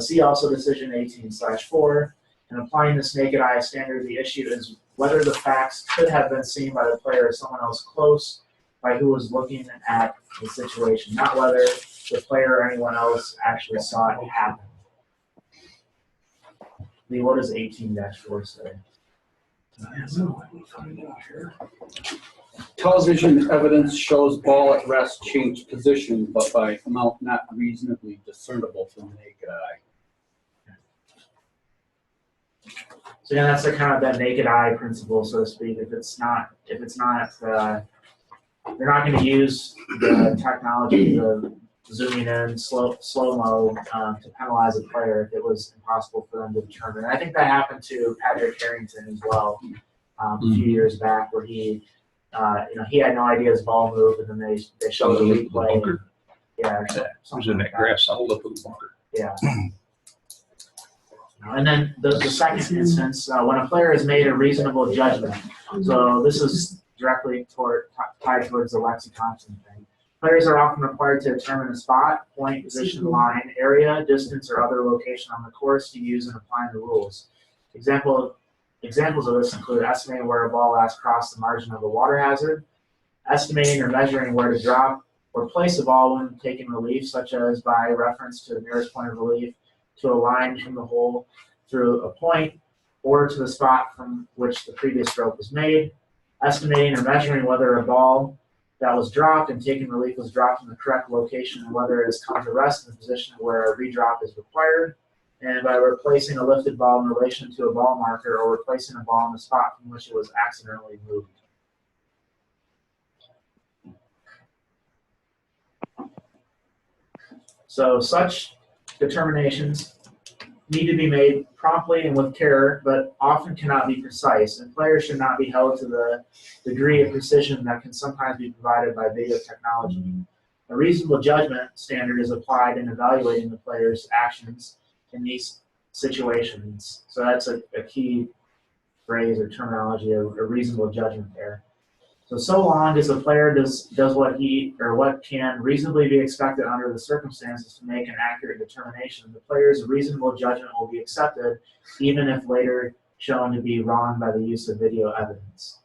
[SPEAKER 1] See also decision 18/4. In applying this naked eye standard, the issue is whether the facts could have been seen by the player or someone else close by who was looking at the situation, not whether the player or anyone else actually saw it happen. Lee, what does 18-4 say?
[SPEAKER 11] Television evidence shows ball at rest change position, but by amount not reasonably discernible from the naked eye.
[SPEAKER 1] So yeah, that's the kind of that naked eye principle, so to speak. If it's not, they're not going to use the technology, the zooming in, slow-mo to penalize a player if it was impossible for them to determine. And I think that happened to Patrick Harrington as well a few years back, where he had no idea his ball moved, and then they showed the replay. Yeah,
[SPEAKER 18] it was in that grass all up in the bunker.
[SPEAKER 1] Yeah. And then the second instance, when a player has made a reasonable judgment. So this is directly tied towards the Lexi Thompson thing. Players are often required to determine a spot, point, position, line, area, distance, or other location on the course to use in applying the rules. Examples of this include estimating where a ball last crossed the margin of a water hazard, estimating or measuring where to drop or place a ball when taking relief, such as by reference to the nearest point of relief, to a line from the hole through a point, or to the spot from which the previous stroke was made, estimating or measuring whether a ball that was dropped and taken relief was dropped in the correct location and whether it has come to rest in the position where a redrop is required, and by replacing a lifted ball in relation to a ball marker or replacing a ball in the spot from which it was accidentally moved. So such determinations need to be made promptly and with care, but often cannot be precise, and players should not be held to the degree of precision that can sometimes be provided by video technology. A reasonable judgment standard is applied in evaluating the player's actions in these situations. So that's a key phrase or terminology, a reasonable judgment there. So long as the player does what he or what can reasonably be expected under the circumstances to make an accurate determination, the player's reasonable judgment will be accepted, even if later shown to be wrong by the use of video evidence.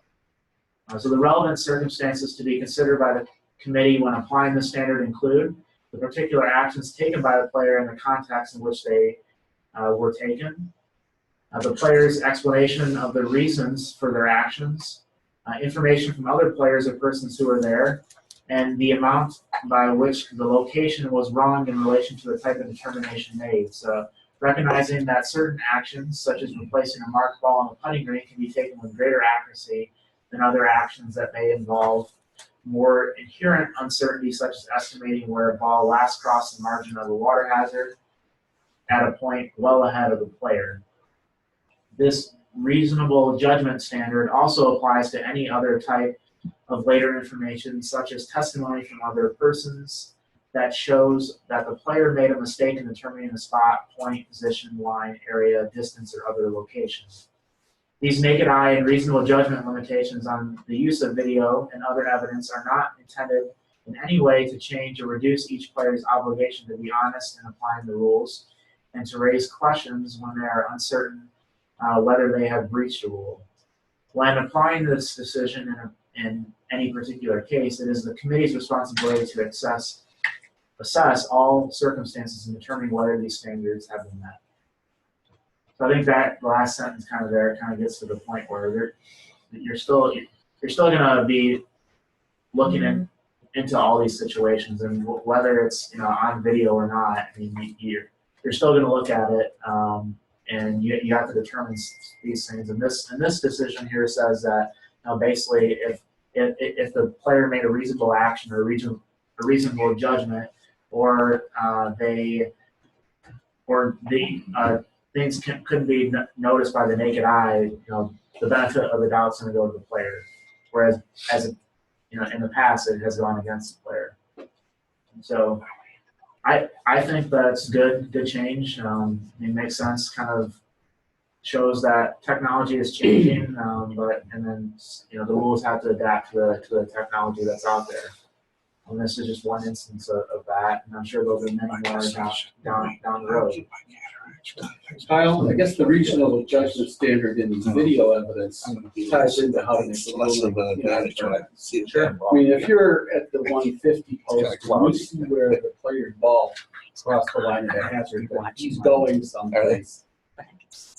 [SPEAKER 1] So the relevant circumstances to be considered by the committee when applying the standard include the particular actions taken by the player in the context in which they were taken, the player's explanation of the reasons for their actions, information from other players or persons who were there, and the amount by which the location was wrong in relation to the type of determination made. So recognizing that certain actions, such as replacing a marked ball on the putting green, can be taken with greater accuracy than other actions that may involve more inherent uncertainty, such as estimating where a ball last crossed the margin of a water hazard at a point well ahead of the player. This reasonable judgment standard also applies to any other type of later information, such as testimony from other persons that shows that the player made a mistake in determining the spot, point, position, line, area, distance, or other locations. These naked eye and reasonable judgment limitations on the use of video and other evidence are not intended in any way to change or reduce each player's obligation to be honest in applying the rules and to raise questions when they are uncertain whether they have breached a rule. When applying this decision in any particular case, it is the committee's responsibility to assess all circumstances and determine whether these standards have been met. So I think that last sentence kind of gets to the point where you're still going to be looking into all these situations, and whether it's on video or not, I mean, you're still going to look at it, and you have to determine these things. And this decision here says that basically if the player made a reasonable action or a reasonable judgment, or things couldn't be noticed by the naked eye, the benefit of the doubt is going to go to the player. Whereas, in the past, it has gone against the player. And so, I think that's good change. It makes sense. Kind of shows that technology is changing, and then the rules have to adapt to the technology that's out there. And this is just one instance of that, and I'm sure there'll be many more down the road.
[SPEAKER 11] Kyle, I guess the regional judgment standard in video evidence ties into how to make the ruling.
[SPEAKER 5] Sure.
[SPEAKER 11] I mean, if you're at the 150 post, you see where the player's ball crossed the line of the hazard, but he's going someplace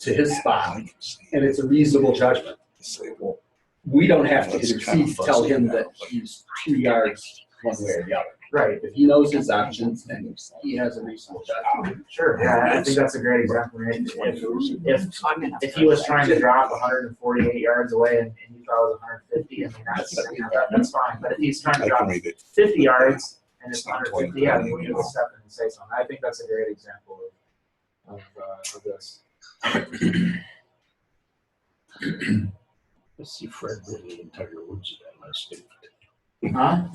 [SPEAKER 11] to his spot, and it's a reasonable judgment. We don't have to tell him that he's 2 yards one way or the other.
[SPEAKER 1] Right.
[SPEAKER 11] If he knows his options, then he has a reasonable judgment.
[SPEAKER 1] Sure. Yeah, I think that's a great example. If he was trying to drop 148 yards away and you thought it was 150, I mean that's fine. But if he's trying to drop 50 yards and it's 150, yeah, then we would step in and say something. I think that's a great example of this.
[SPEAKER 18] I see Fred Ridley and Tiger Woods in that last statement.
[SPEAKER 1] Huh?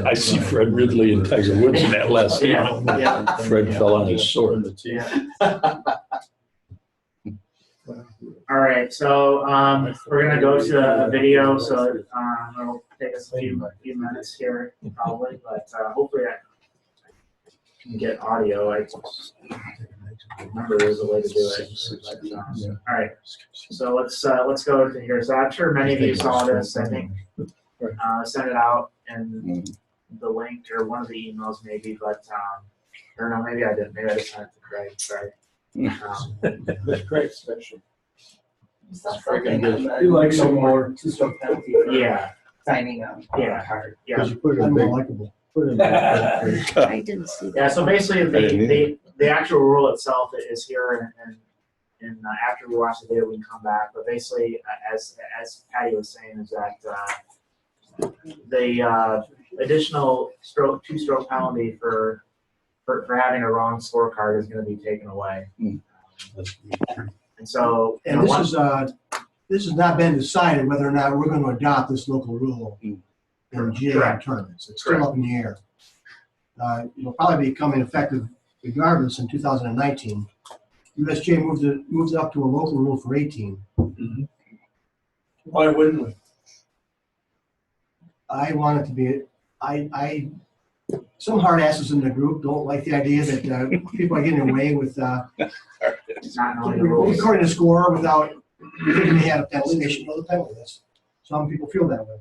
[SPEAKER 18] I see Fred Ridley and Tiger Woods in that last statement.
[SPEAKER 1] Yeah.
[SPEAKER 18] Fred fell on his sword.
[SPEAKER 1] Yeah. All right, so we're gonna go to a video. So it'll take us a few minutes here, probably, but hopefully I can get audio. I remember there's a way to do it. But, all right, so let's go to here. So I'm sure many of you saw this. I think sent it out in the link or one of the emails maybe, but or no, maybe I didn't. Maybe I just sent it to Craig. Sorry.
[SPEAKER 7] That's Craig special.
[SPEAKER 3] You like some more.
[SPEAKER 1] Yeah.
[SPEAKER 10] Signing on
[SPEAKER 1] Yeah.
[SPEAKER 10] card.
[SPEAKER 1] Yeah.
[SPEAKER 3] Because you put it in more likable.
[SPEAKER 6] I didn't see that.
[SPEAKER 1] Yeah. So basically, the actual rule itself is here, and after we watch the video, we can come back. But basically, as Patty was saying, is that the additional two-stroke penalty for having a wrong scorecard is going to be taken away. And so,
[SPEAKER 3] this has not been decided whether or not we're going to adopt this local rule in GAM tournaments. It's still up in the air. It'll probably become effective regardless in 2019. USGA moved it up to a local rule for 18.
[SPEAKER 7] Why wouldn't we?
[SPEAKER 3] I want it to be. Some hard asses in the group don't like the idea that people are getting away with
[SPEAKER 1] not knowing the rules.
[SPEAKER 3] recording a score without thinking they had a penalty. They should know the penalty. Some people feel that way.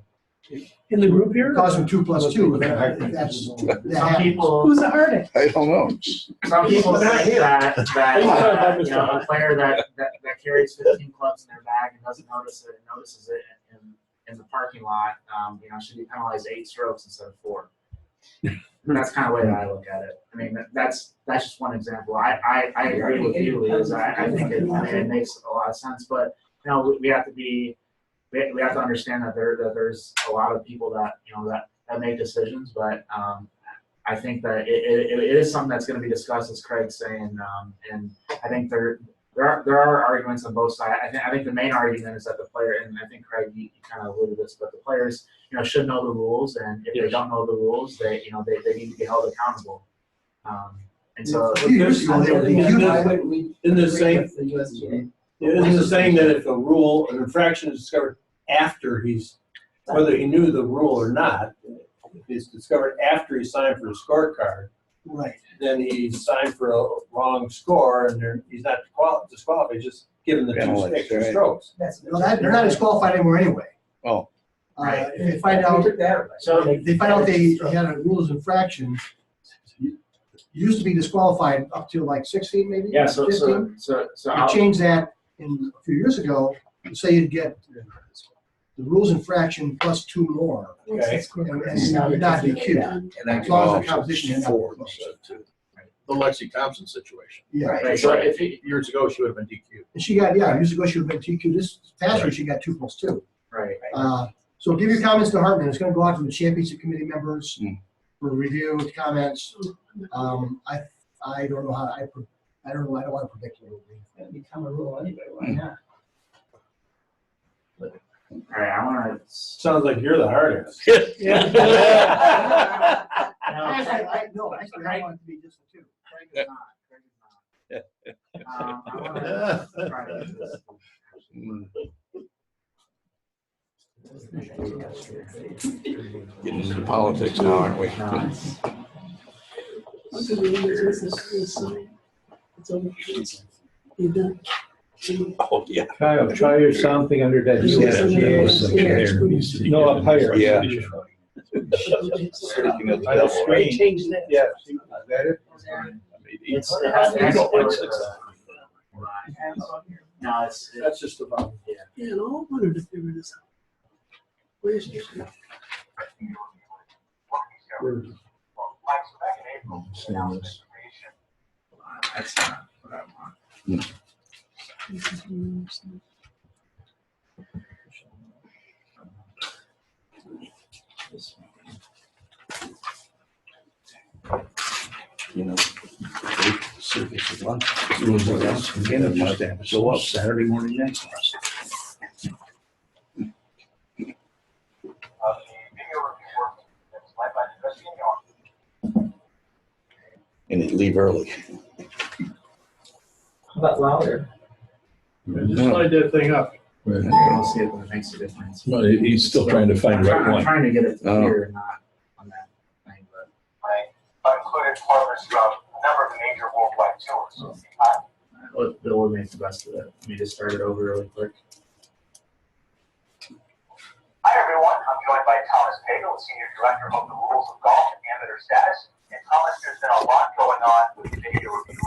[SPEAKER 2] In the group here?
[SPEAKER 3] Causing 2 + 2.
[SPEAKER 1] Some people.
[SPEAKER 8] Who's the hardest?
[SPEAKER 5] I don't know.
[SPEAKER 1] Some people think that a player that carries 15 clubs in their bag and doesn't notices it in the parking lot, should be penalized 8 strokes instead of 4. That's kind of the way that I look at it. I mean, that's just one example. I agree with you, Liz. I think it makes a lot of sense. But we have to we have to understand that there's a lot of people that that make decisions. But I think that it is something that's going to be discussed, as Craig's saying, and I think there are arguments on both sides. I think the main argument is that the player, and I think Craig, you kind of alluded to this, but the players, should know the rules, and if they don't know the rules, they need to be held accountable. And so,
[SPEAKER 7] isn't this saying that if an infraction is discovered after whether he knew the rule or not, if it's discovered after he signed for a scorecard,
[SPEAKER 3] Right.
[SPEAKER 7] then he signed for a wrong score, and he's not disqualified, just given the two extra strokes.
[SPEAKER 3] They're not disqualified anymore anyway.
[SPEAKER 5] Oh.
[SPEAKER 3] If they find out, they had a rules infraction, you used to be disqualified up to like 16 maybe?
[SPEAKER 1] Yeah, so
[SPEAKER 3] 15?
[SPEAKER 1] So
[SPEAKER 3] They changed that a few years ago to say you'd get the rules infraction plus 2 more.
[SPEAKER 7] Okay.
[SPEAKER 3] And not be queued. As long as the competition had not been closed.
[SPEAKER 5] The Lexi Thompson situation.
[SPEAKER 3] Yeah.
[SPEAKER 1] Right. So if
[SPEAKER 5] Years ago, she would have been DQ'd.
[SPEAKER 3] And she got, years ago she would have been TQ. This past year she got 2 + 2.
[SPEAKER 1] Right.
[SPEAKER 3] So give your comments to Hartman. It's going to go out to the championship committee members for review, comments. I don't know how, I don't want to predict what it will be.
[SPEAKER 10] It's gonna become a rule anyway, why not?
[SPEAKER 1] All right, I want to.
[SPEAKER 7] Sounds like you're the hardest.
[SPEAKER 3] Actually, I want it to be just the 2.
[SPEAKER 1] Craig is not. I want to try to do this.
[SPEAKER 5] Getting into politics now, aren't we? Oh, yeah.
[SPEAKER 17] Kyle, try something under that USGA. No, up higher.
[SPEAKER 5] Yeah.
[SPEAKER 17] On the screen. Yeah. Is that it?
[SPEAKER 1] No, it's
[SPEAKER 7] That's just about.
[SPEAKER 16] Yeah, and I wanted to figure this out. Where's your?
[SPEAKER 1] that's not what I want.
[SPEAKER 5] Circus of lunch. Rules of lunch. Again, just have to show up Saturday morning next. And he'd leave early.
[SPEAKER 10] How about louder?
[SPEAKER 16] Just slide that thing up.
[SPEAKER 1] I'll see if it makes a difference.
[SPEAKER 18] Well, he's still trying to find the right
[SPEAKER 1] I'm
[SPEAKER 18] one.
[SPEAKER 1] trying to get it to here, not on that thing, but.
[SPEAKER 19] Included partners from a number of major worldwide tours.
[SPEAKER 1] Bill will make the best of it. Let me just start it over really quick.
[SPEAKER 19] Hi everyone, I'm joined by Thomas Pagel, Senior Director of the Rules of Golf and Amateur Status. And Thomas, there's been a lot going on with video review.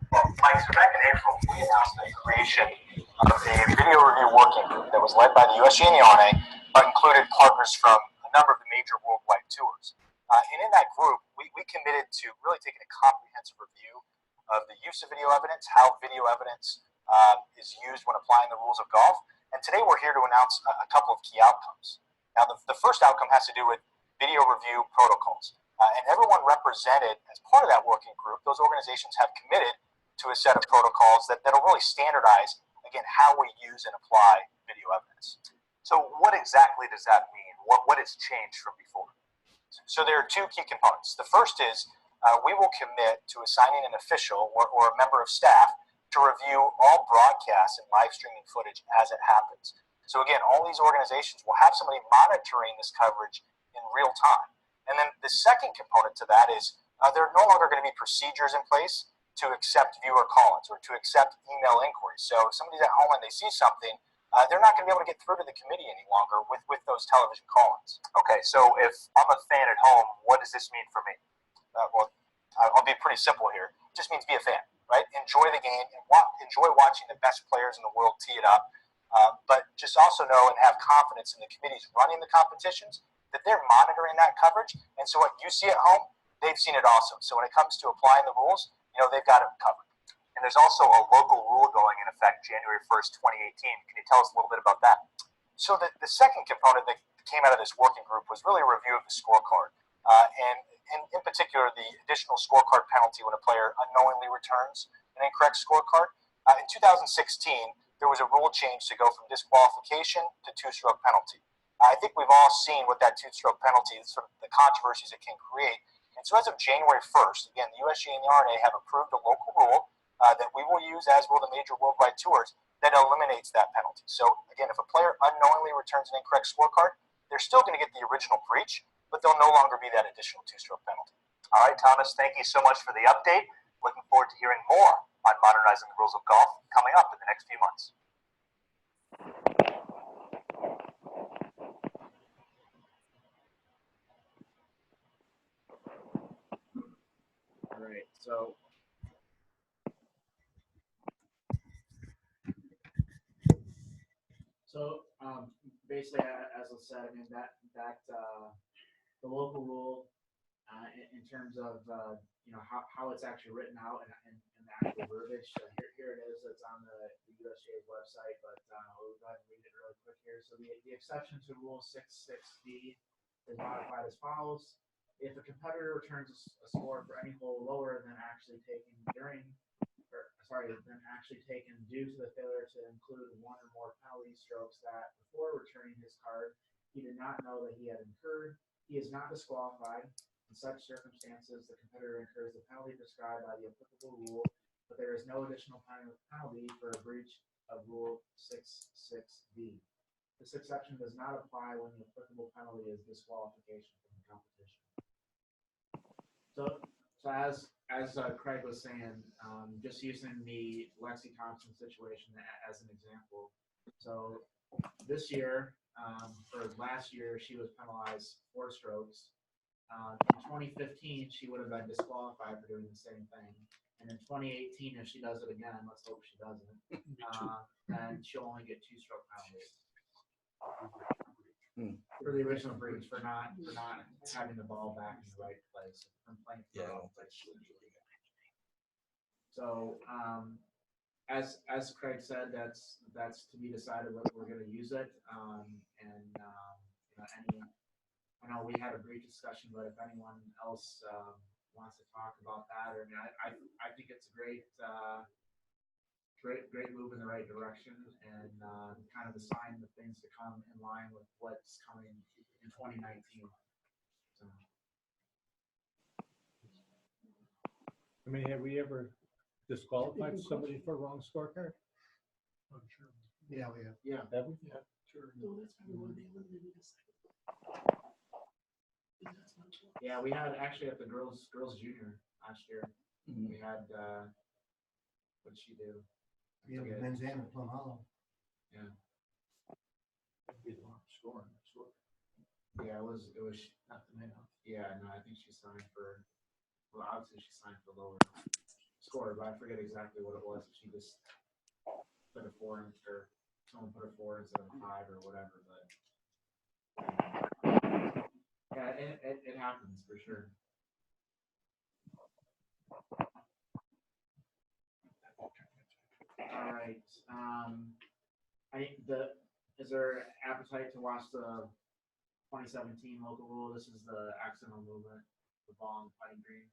[SPEAKER 19] Well, Mike Zerbeck in April, we announced the creation of a video review working group that was led by the USGA and the RNA, but included partners from a number of the major worldwide tours. And in that group, we committed to really taking a comprehensive review of the use of video evidence, how video evidence is used when applying the rules of golf. And today we're here to announce a couple of key outcomes. Now, the first outcome has to do with video review protocols. And everyone represented as part of that working group, those organizations have committed to a set of protocols that'll really standardize, again, how we use and apply video evidence. So what exactly does that mean? What has changed from before? So there are 2 key components. The first is we will commit to assigning an official or a member of staff to review all broadcasts and live streaming footage as it happens. So again, all these organizations will have somebody monitoring this coverage in real time. And then the second component to that is there are no longer going to be procedures in place to accept viewer call-ins or to accept email inquiries. So if somebody's at home and they see something, they're not going to be able to get through to the committee any longer with those television call-ins. Okay, so if I'm a fan at home, what does this mean for me? Well, I'll be pretty simple here. It just means be a fan, right? Enjoy the game and enjoy watching the best players in the world tee it up. But just also know and have confidence in the committees running the competitions that they're monitoring that coverage. And so what you see at home, they've seen it also. So when it comes to applying the rules, they've got it covered. And there's also a local rule going in effect January 1st, 2018. Can you tell us a little bit about that? So the second component that came out of this working group was really a review of the scorecard. And in particular, the additional scorecard penalty when a player unknowingly returns an incorrect scorecard. In 2016, there was a rule change to go from disqualification to two-stroke penalty. I think we've all seen what that two-stroke penalty is, sort of the controversies it can create. And so as of January 1st, again, the USGA and the RNA have approved a local rule that we will use, as will the major worldwide tours, that eliminates that penalty. So again, if a player unknowingly returns an incorrect scorecard, they're still going to get the original breach, but there'll no longer be that additional two-stroke penalty.
[SPEAKER 20] All right, Thomas, thank you so much for the update. Looking forward to hearing more on modernizing the rules of golf coming up in the next few months.
[SPEAKER 1] All right, so basically, as I said, I mean that the local rule in terms of how it's actually written out and the actual verbiage. Here it is. It's on the USGA's website, but we'll go ahead and read it really quick here. So the exception to Rule 6.6b is modified as follows: if a competitor returns a score for any hole lower than actually taken due to the failure to include one or more penalty strokes that before returning his card he did not know that he had incurred, he is not disqualified. In such circumstances, the competitor incurs the penalty prescribed by the applicable rule, but there is no additional penalty for a breach of Rule 6.6b. This exception does not apply when the applicable penalty is disqualification from the competition. So as Craig was saying, just using the Lexi Thompson situation as an example. So this year, or last year, she was penalized 4 strokes. In 2015, she would have been disqualified for doing the same thing. And in 2018, if she does it again, let's hope she doesn't, then she'll only get 2-stroke penalties. For the original breach, for not having the ball back in the right place, from playing for the wrong place. So, as Craig said, that's to be decided whether we're going to use it. I know we had a brief discussion, but if anyone else wants to talk about that, or I think it's a great move in the right direction, and kind of a sign of things to come in line with what's coming in 2019. So.
[SPEAKER 17] I mean, have we ever disqualified somebody for a wrong scorecard?
[SPEAKER 3] I'm sure. Yeah, we have.
[SPEAKER 1] Yeah.
[SPEAKER 17] Have we?
[SPEAKER 3] Yeah, sure.
[SPEAKER 16] No, that's probably why they eliminated the second.
[SPEAKER 1] Yeah, we had actually at the girls junior last year. We had what did she do?
[SPEAKER 3] Yeah, with men's and Plum Hollow.
[SPEAKER 1] Yeah.
[SPEAKER 17] Scoring.
[SPEAKER 1] Yeah, it was not the minimum. Yeah, no, I think she signed for. Well, obviously she signed for lower score, but I forget exactly what it was. She just put a 4 in, or someone put a 4 instead of a 5 or whatever. But yeah, it happens for sure. All right. Is there appetite to watch the 2017 local rule? This is the accidental movement, the ball on the putting green.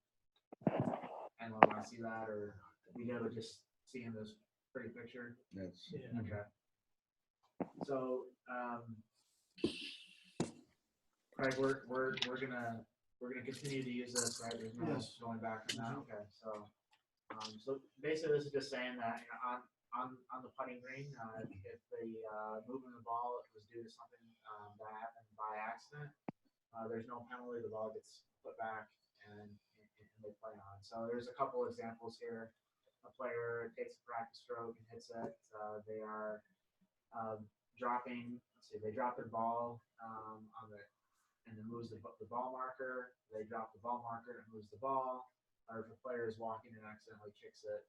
[SPEAKER 1] And we want to see that, or we go to just seeing this pretty picture.
[SPEAKER 5] Yes.
[SPEAKER 1] Yeah. Okay. So, Craig, we're gonna continue to use this, right? There's no going back on that. Okay. So basically, this is just saying that on the putting green, if the movement of the ball was due to something that happened by accident, there's no penalty. The ball gets put back and they play on. So there's a couple examples here. A player takes a practice stroke and hits it. They are dropping. Let's see. They drop their ball and it moves the ball marker. They drop the ball marker and it moves the ball. Or if a player is walking and accidentally kicks it,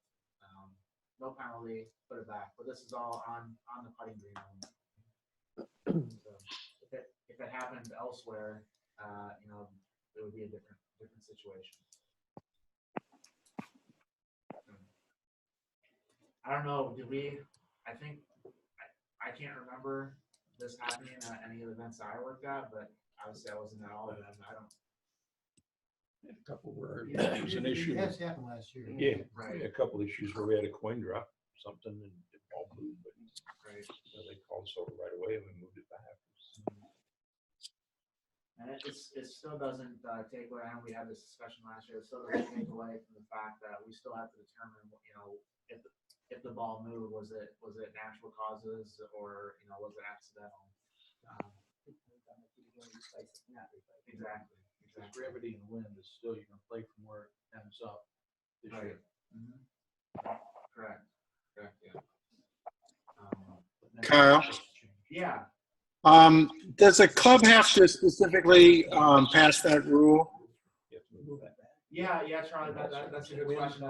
[SPEAKER 1] no penalty, put it back. But this is all on the putting green only. So. if it happened elsewhere, it would be a different situation. I don't know. I think I can't remember this happening at any of the events I worked at, but obviously I wasn't at all of them. I don't.
[SPEAKER 18] A couple where
[SPEAKER 3] Yeah,
[SPEAKER 18] there was an issue.
[SPEAKER 3] It has happened last year.
[SPEAKER 18] Yeah,
[SPEAKER 1] Right.
[SPEAKER 18] a couple issues where we had a coin drop, something, and it all moved, but
[SPEAKER 1] Right.
[SPEAKER 18] they called us over right away and we moved it back.
[SPEAKER 1] And it still doesn't take away. I know we had this discussion last year. It still doesn't take away from the fact that we still have to determine, if the ball moved, was it natural causes or was it accidental? Exactly.
[SPEAKER 11] Gravity and wind is still, you're gonna play from where it ends up this
[SPEAKER 1] Right.
[SPEAKER 11] year.
[SPEAKER 1] Correct. Yeah.
[SPEAKER 15] Kyle?
[SPEAKER 1] Yeah.
[SPEAKER 15] Does a club have to specifically pass that rule?
[SPEAKER 1] Yeah, Charlie, that's a good question.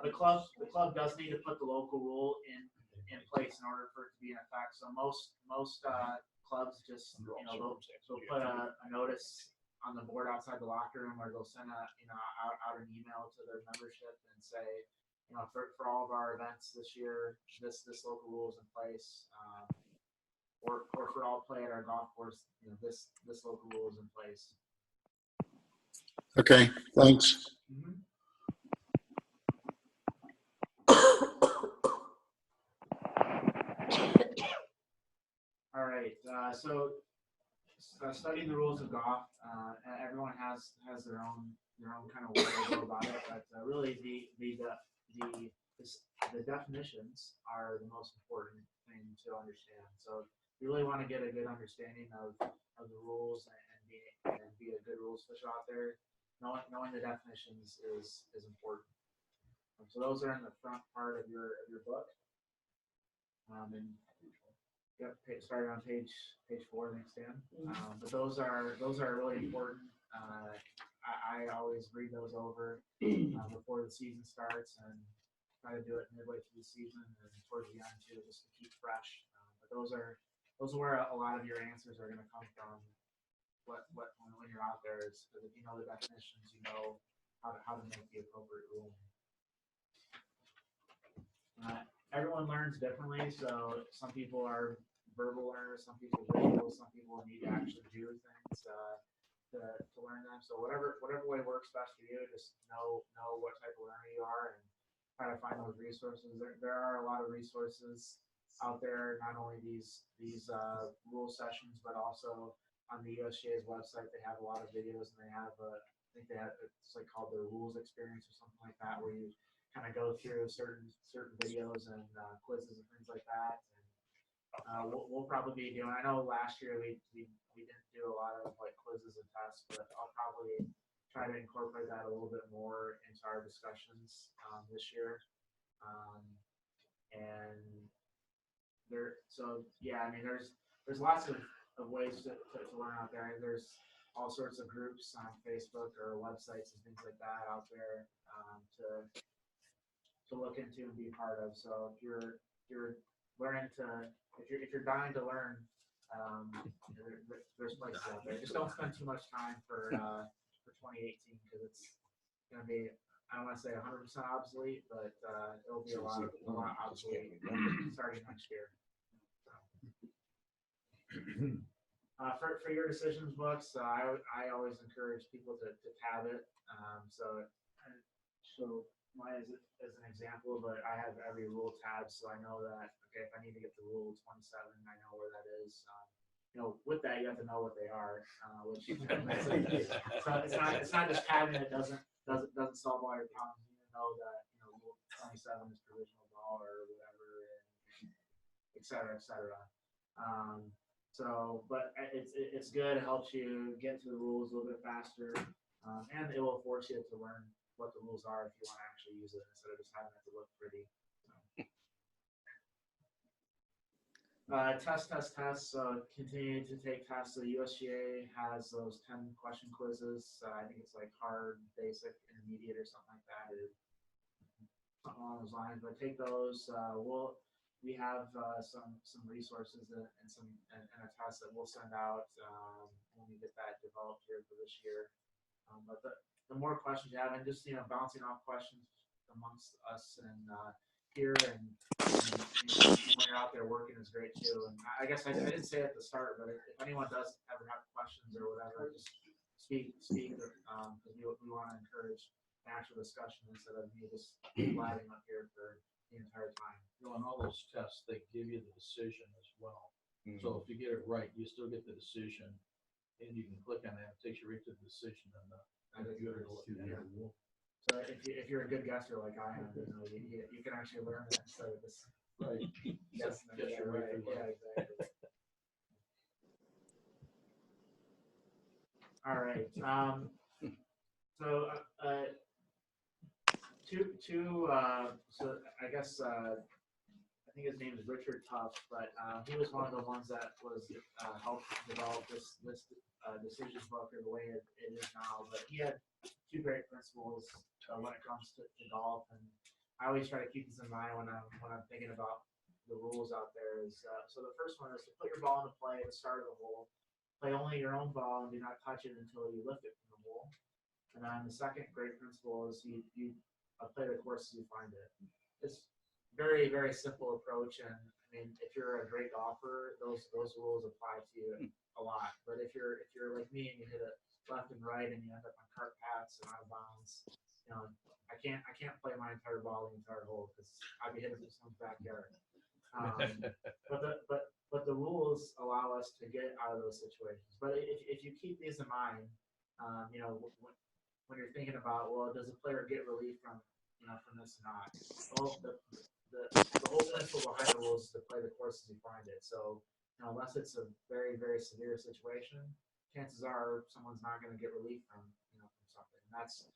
[SPEAKER 1] The club does need to put the local rule in place in order for it to be in effect. So most clubs just they'll put a notice on the board outside the locker room, or they'll send out an email to their membership and say, for all of our events this year, this local rule is in place. Or for all play at our golf course, this local rule is in place.
[SPEAKER 15] Okay, thanks.
[SPEAKER 1] Mm-hmm. All right. So studying the rules of golf, everyone has their own kind of way to go about it, but really the definitions are the most important thing to understand. So you really want to get a good understanding of the rules and be a good rules official out there. Knowing the definitions is important. So those are in the front part of your book. And yep, starting on page 4 next Dan. But those are really important. I always read those over before the season starts and try to do it midway through the season and towards the end too, just to keep fresh. But those are where a lot of your answers are going to come from. When you're out there, is because if you know the definitions, you know how to make the appropriate rule. Everyone learns differently, so some people are verbal learners, some people visual, some people need to actually do things to learn them. So whatever way works best for you, just know what type of learner you are and try to find those resources. There are a lot of resources out there, not only these rule sessions, but also on the USGA's website, they have a lot of videos, and they have I think they have, it's like called the rules experience or something like that, where you kind of go through certain videos and quizzes and things like that. And we'll probably be doing. I know last year we didn't do a lot of like quizzes and tests, but I'll probably try to incorporate that a little bit more into our discussions this year. And there's lots of ways to learn out there. There's all sorts of groups on Facebook or websites and things like that out there to look into and be part of. So if you're learning if you're dying to learn, there's places out there. Just don't spend too much time for 2018 because it's going to be, I don't want to say 100% obsolete, but it'll be a lot obsolete starting next year. For your decisions books, I always encourage people to tab it. So mine is as an example, but I have every rule tab, so I know that okay, if I need to get to rule 27, I know where that is. With that you have to know what they are, which so it's not just tabbing it doesn't solve all your problems. You know that rule 27 is provisional ball or whatever, and et cetera, et cetera. But it's good. It helps you get to the rules a little bit faster, and it will force you to learn what the rules are if you want to actually use it instead of just having it to look pretty. Test. Continue to take tests. The USGA has those 10 question quizzes. I think it's like hard, basic, intermediate, or something like that, or something along those lines. But take those. we have some resources and a test that we'll send out when we get that developed here for this year. But the more questions you have, and just bouncing off questions amongst us and here and when you're out there working is great too. And I guess I didn't say it at the start, but if anyone does ever have questions or whatever, just speak because we want to encourage actual discussion instead of me just blabbing up here for the entire time.
[SPEAKER 21] On all those tests, they give you the decision as well. So if you get it right, you still get the decision, and you can click on that. It takes you right to the decision on the computer to look at the rule.
[SPEAKER 1] So if you're a good guesser like I am, you can actually learn that instead of just guessing.
[SPEAKER 21] Guess you're right.
[SPEAKER 1] Yeah, exactly. All right. So so I guess I think his name is Richard Tuff, but he was one of the ones that was helped develop this decision book or the way it is now. But he had two great principles when it comes to golf, and I always try to keep this in mind when I'm thinking about the rules out there. Is so the first one is to put your ball into play at the start of the hole. Play only your own ball and do not touch it until you lift it from the hole. And then the second great principle is you play the course as you find it. It's very, very simple approach, and I mean, if you're a great golfer, those rules apply to you a lot. But if you're like me and you hit it left and right and you end up on cart paths and out of bounds, I can't play my entire ball the entire hole because I'd be hitting from someone's backyard. But the rules allow us to get out of those situations. But if you keep these in mind, when you're thinking about, well, does a player get relief from this or not? Well, the whole principle behind the rules is to play the course as you find it. So unless it's a very, very severe situation, chances are someone's not going to get relief from something. And that's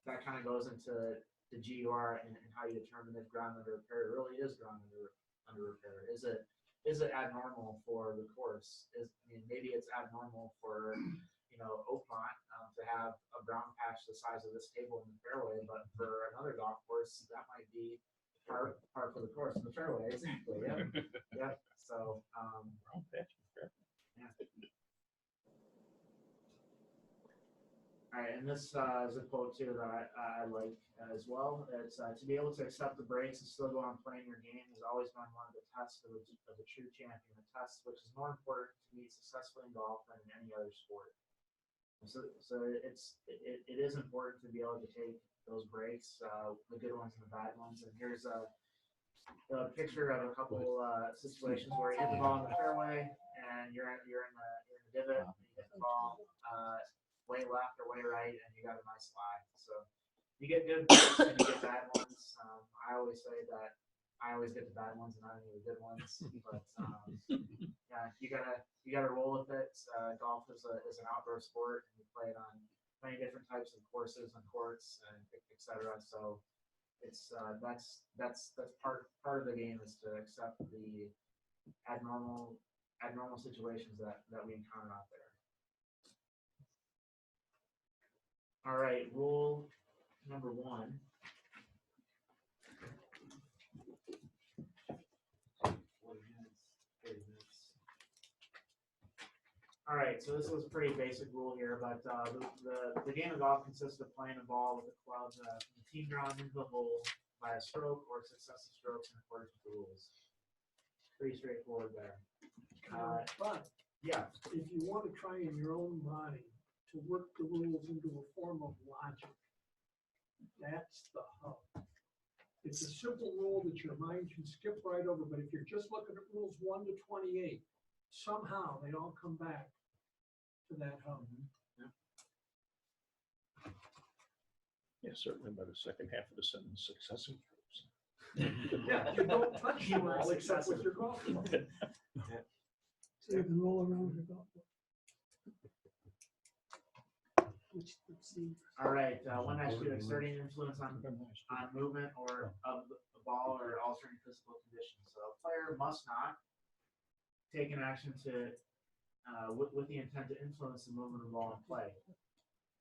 [SPEAKER 1] that kind of goes into the GUR and how you determine if ground under repair really is ground under repair. Is it abnormal for the course? Maybe it's abnormal for Oakmont to have a brown patch the size of this table in the fairway, but for another golf course that might be par for the course in the fairway. Exactly. Yeah. Yeah. So brown patch. Yeah. All right, and this is a quote too that I like as well. It's to be able to accept the breaks and still go on playing your game has always been one of the tests of a true champion. A test which is more important to meet successfully in golf than in any other sport. So it is important to be able to take those breaks, the good ones and the bad ones. And here's a picture of a couple situations where you hit the ball in the fairway and you're in the divot and you hit the ball way left or way right and you got a nice lie. So you get good breaks and you get bad ones. I always say that I always get the bad ones and not any of the good ones. But yeah, you gotta roll with it. Golf is an outdoor sport, and you play it on many different types of courses and courts and etc. So it's that's part of the game is to accept the abnormal situations that we encounter out there. All right, rule number 1. All right, so this is a pretty basic rule here, but the game of golf consists of playing a ball with a club from the tee ground into the hole by a stroke or successive strokes in accordance with the rules. Pretty straightforward there.
[SPEAKER 16] But
[SPEAKER 1] yeah,
[SPEAKER 16] if you want to try in your own mind to work the rules into a form of logic, that's the hub. It's a simple rule that your mind can skip right over, but if you're just looking at rules 1 to 28, somehow they all come back to that hub.
[SPEAKER 18] Yeah, certainly by the second half of the sentence, successive
[SPEAKER 16] Yeah, you don't touch the ball except with your golf club. So you can roll around your golf club.
[SPEAKER 1] All right, one has to exerting influence on movement or of the ball or altering physical conditions. So a player must not take an action to with the intent to influence the movement of the ball in play.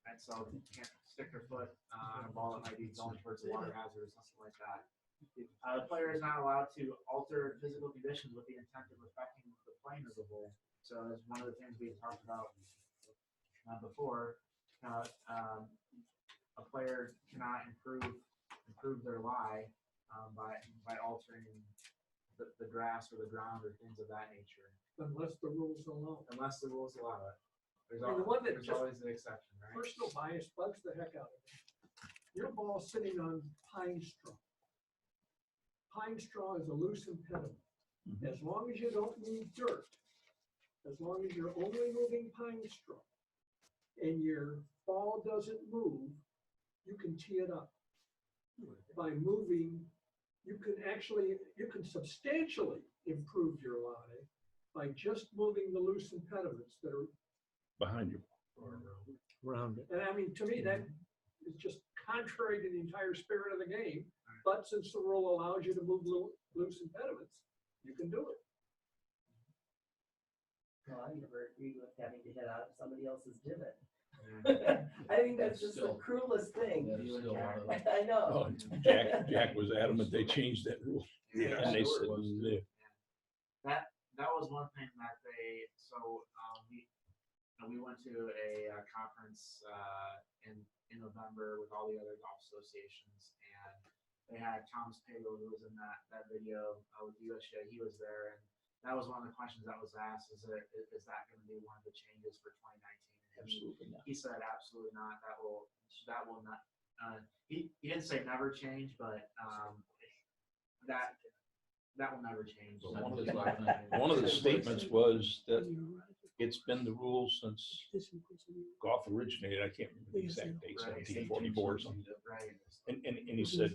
[SPEAKER 1] Right, so you can't stick your foot on a ball that might be going towards a water hazard or something like that. The player is not allowed to alter physical conditions with the intent of affecting the playing of the whole. So that's one of the things we talked about before. A player cannot improve their lie by altering the grass or the ground or things of that nature.
[SPEAKER 9] Unless the rules allow.
[SPEAKER 1] Unless the rules allow it. There's,
[SPEAKER 9] I mean, the one that
[SPEAKER 1] there's
[SPEAKER 9] just-
[SPEAKER 1] always the exception, right?
[SPEAKER 9] Personal bias bugs the heck out of me. Your ball's sitting on pine straw. Pine straw is a loose impediment. As long as you don't move dirt, as long as you're only moving pine straw, and your ball doesn't move, you can tee it up. By moving, you can substantially improve your lie by just moving the loose impediments that are
[SPEAKER 18] behind you.
[SPEAKER 2] Around it.
[SPEAKER 9] And I mean, to me, that is just contrary to the entire spirit of the game. But since the rule allows you to move loose impediments, you can do it.
[SPEAKER 10] No, I never agreed with having to hit out of somebody else's divot. I think that's just the cruelest thing. I know.
[SPEAKER 18] Oh, Jack was adamant they changed that rule.
[SPEAKER 1] Yeah,
[SPEAKER 18] And they
[SPEAKER 1] sure
[SPEAKER 18] said,
[SPEAKER 1] it was.
[SPEAKER 18] "Yeah."
[SPEAKER 1] That was one thing that they, so we went to a conference in November with all the other golf associations, and they had Thomas Pagel, who was in that video with USGA. He was there, and that was one of the questions that was asked: is that going to be one of the changes for 2019?
[SPEAKER 18] Absolutely not.
[SPEAKER 1] He said absolutely not. That will not. He didn't say never change, but that will never change.
[SPEAKER 18] But one of the statements was that it's been the rule since golf originated. I can't remember the exact date, 1744 or something.
[SPEAKER 1] Right.
[SPEAKER 18] And he said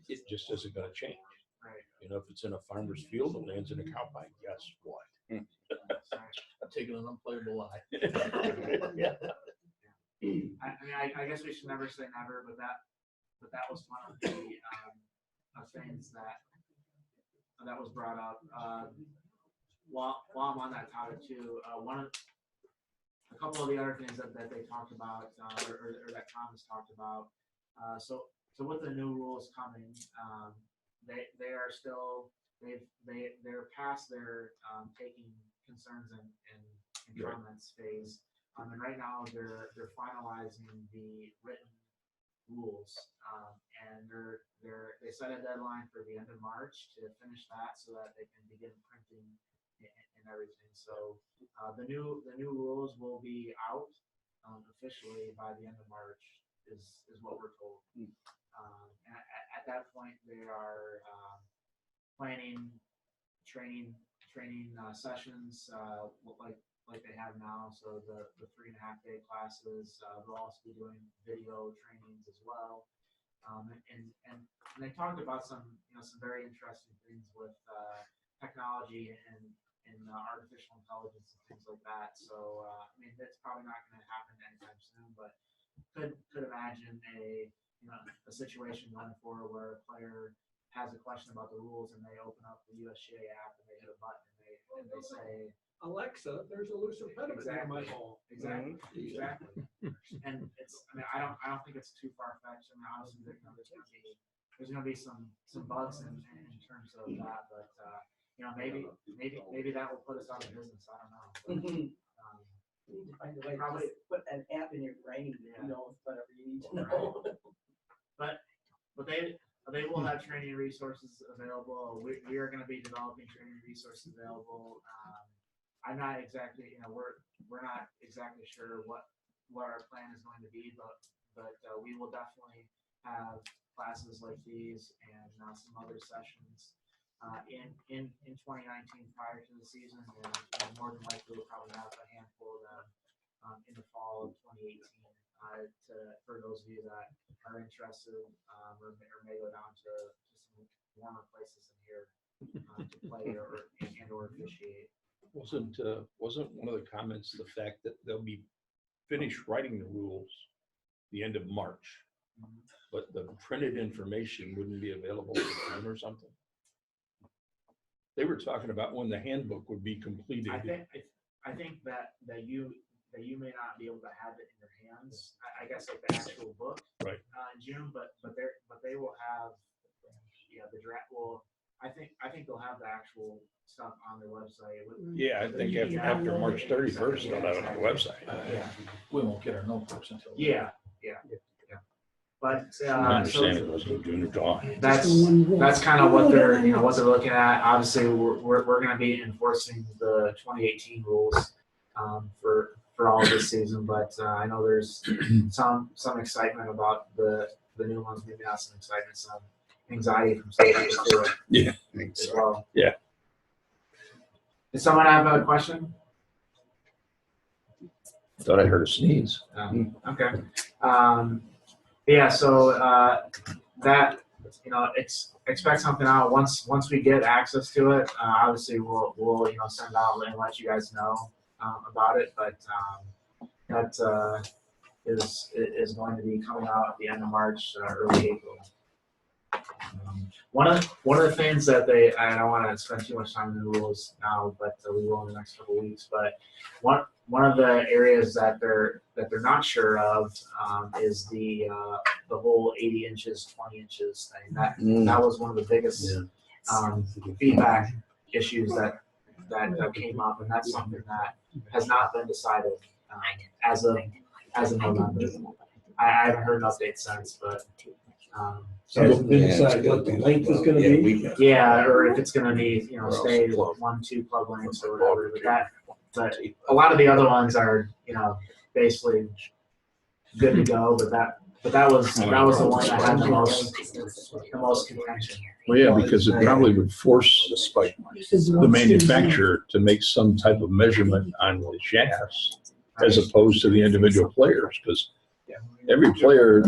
[SPEAKER 18] it just isn't going to change.
[SPEAKER 1] Right.
[SPEAKER 18] You know, if it's in a farmer's field and lands in a cow pie, guess what?
[SPEAKER 21] I'm taking an unplayable lie.
[SPEAKER 1] I guess we should never say never, but that was one of the things that was brought up. While I'm on that topic too, a couple of the other things that they talked about, or that Thomas talked about. So with the new rules coming, they are still they're past their taking concerns and comments phase. And right now they're finalizing the written rules, and they set a deadline for the end of March to finish that so that they can begin printing and everything. So the new rules will be out officially by the end of March is what we're told. At that point, they are planning training sessions like they have now. So the 3.5-day classes, they'll also be doing video trainings as well. And they talked about some very interesting things with technology and artificial intelligence and things like that. So I mean, that's probably not going to happen anytime soon, but could imagine a situation going forward where a player has a question about the rules and they open up the USGA app and they hit a button and they say,
[SPEAKER 9] Alexa, there's a loose impediment in my ball.
[SPEAKER 1] Exactly. And I don't think it's too far fetched. I mean, obviously there's going to be some bugs in terms of that, but maybe that will put us out of business. I don't know. But,
[SPEAKER 10] You need to find a way to
[SPEAKER 1] probably
[SPEAKER 10] just put an app in your brain that knows whatever you need to
[SPEAKER 1] Right.
[SPEAKER 10] know.
[SPEAKER 1] But they will have training resources available. We are going to be developing training resources available. I'm not exactly, we're not exactly sure what our plan is going to be, but we will definitely have classes like these and some other sessions in 2019 prior to the season, and more than likely we'll probably have a handful of them in the fall of 2018 for those of you that are interested or may go down to some warmer places in here to play or officiate.
[SPEAKER 18] Wasn't one of the comments the fact that they'll be finished writing the rules the end of March, but the printed information wouldn't be available for June or something? They were talking about when the handbook would be completed.
[SPEAKER 1] I think that you may not be able to have it in your hands. I guess like the actual book
[SPEAKER 18] right
[SPEAKER 1] in June, but they will have the draft. Well, I think they'll have the actual stuff on their website.
[SPEAKER 18] Yeah, I think after March 31st, they'll have it on the website.
[SPEAKER 1] Yeah.
[SPEAKER 21] We won't get our notebooks until.
[SPEAKER 1] Yeah. But
[SPEAKER 18] I understand it wasn't June or July.
[SPEAKER 1] that's kind of what they're looking at. Obviously, we're going to be enforcing the 2018 rules for all this season, but I know there's some excitement about the new ones. Maybe not some excitement, some anxiety from some people too.
[SPEAKER 18] Yeah,
[SPEAKER 1] as well.
[SPEAKER 18] Yeah.
[SPEAKER 1] Does someone have a question?
[SPEAKER 18] Thought I heard a sneeze.
[SPEAKER 1] Okay. Yeah. So that expect something out once we get access to it. Obviously, we'll send out and let you guys know about it. But that is going to be coming out at the end of March, early April. One of the things that I don't want to spend too much time in the rules now, but we will in the next couple of weeks. But one of the areas that they're not sure of is the whole 80 inches, 20 inches thing. That was one of the biggest feedback issues that came up, and that's something that has not been decided as of November. I haven't heard an update since, but.
[SPEAKER 7] So they decide what the length is gonna be?
[SPEAKER 1] Yeah, or if it's gonna be, stay 1-2 plug lengths or whatever, but a lot of the other ones are, basically good to go, but that was the one that had the most contention.
[SPEAKER 18] Well, yeah, because it probably would force the manufacturer to make some type of measurement on the shafts as opposed to the individual players, because every player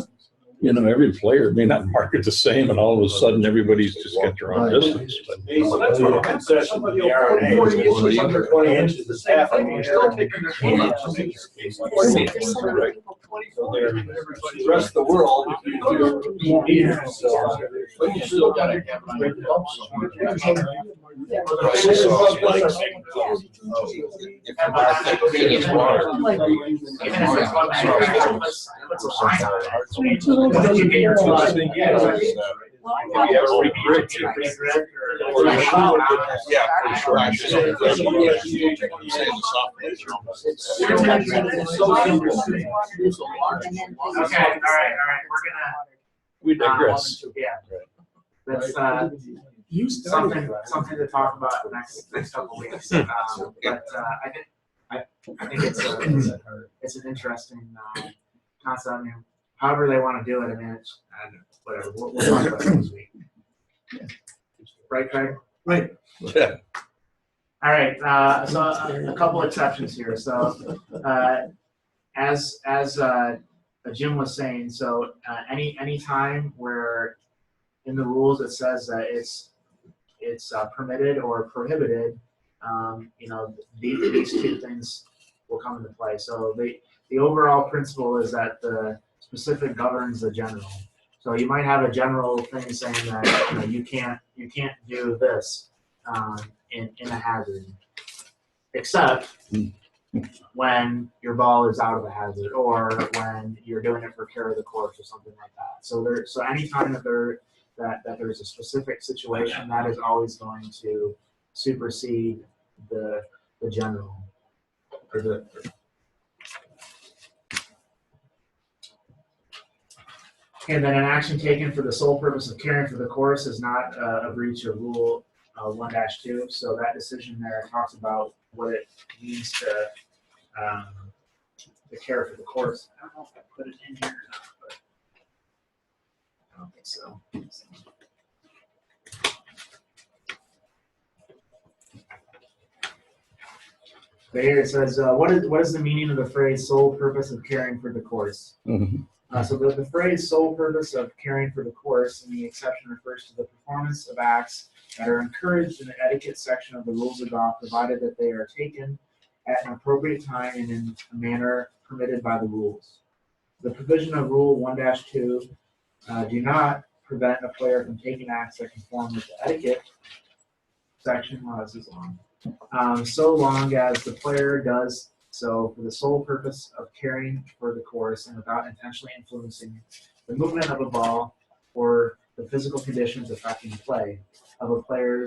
[SPEAKER 18] may not market the same, and all of a sudden everybody's just got their own business.
[SPEAKER 7] Well, that's what the concession of the RNA is, under 20 inches, the staff, I mean, you're still taking their hand. The rest of the world, if you do meters, so, but you still gotta have it on
[SPEAKER 1] Okay, all right.
[SPEAKER 18] We digress.
[SPEAKER 1] That's something to talk about the next couple of weeks. But I think it's an interesting concept. I mean, however they want to do it, I mean, it's whatever. We'll talk about it this week. Right, Craig?
[SPEAKER 3] Right.
[SPEAKER 5] Yeah.
[SPEAKER 1] All right. So a couple exceptions here. So as Jim was saying, so any time where in the rules it says that it's permitted or prohibited, these two things will come into play. So the overall principle is that the specific governs the general. So you might have a general thing saying that you can't do this in a hazard, except when your ball is out of the hazard or when you're doing it for care of the course or something like that. So anytime that there's a specific situation, that is always going to supersede the general or the. And then an action taken for the sole purpose of caring for the course is not a breach of Rule 1-2. So that decision there talks about what it means to care for the course. I don't know if I put it in here or not, but I don't think so. But here it says, what is the meaning of the phrase "sole purpose of caring for the course"? So the phrase "sole purpose of caring for the course" in the exception refers to the performance of acts that are encouraged in the etiquette section of the rules of golf, provided that they are taken at an appropriate time and in a manner permitted by the rules. The provision of Rule 1-2 do not prevent a player from taking acts that conform with the etiquette section. Well, this is long. So long as the player does so for the sole purpose of caring for the course and without intentionally influencing the movement of a ball or the physical conditions affecting play of a player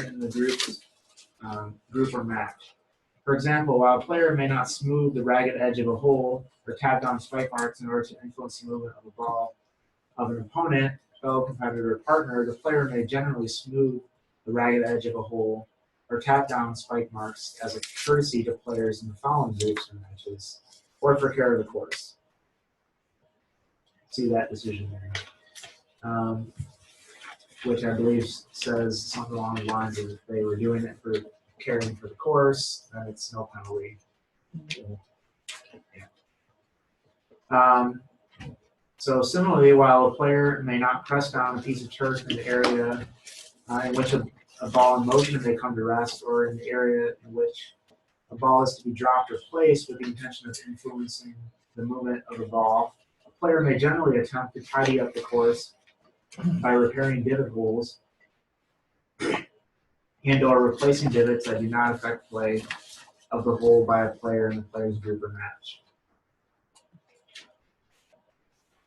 [SPEAKER 1] in the group or match. For example, while a player may not smooth the ragged edge of a hole or tap down spike marks in order to influence the movement of a ball of an opponent, fellow competitor, or partner, the player may generally smooth the ragged edge of a hole or tap down spike marks as a courtesy to players in the following groups or matches, or for care of the course. See that decision there. Which I believe says something along the lines of if they were doing it for caring for the course, then it's no penalty. So similarly, while a player may not press down a piece of turf in the area in which a ball in motion may come to rest, or in the area in which a ball is to be dropped or placed with the intention of influencing the movement of the ball, a player may generally attempt to tidy up the course by repairing divot holes and or replacing divots that do not affect play of the hole by a player in the player's group or match.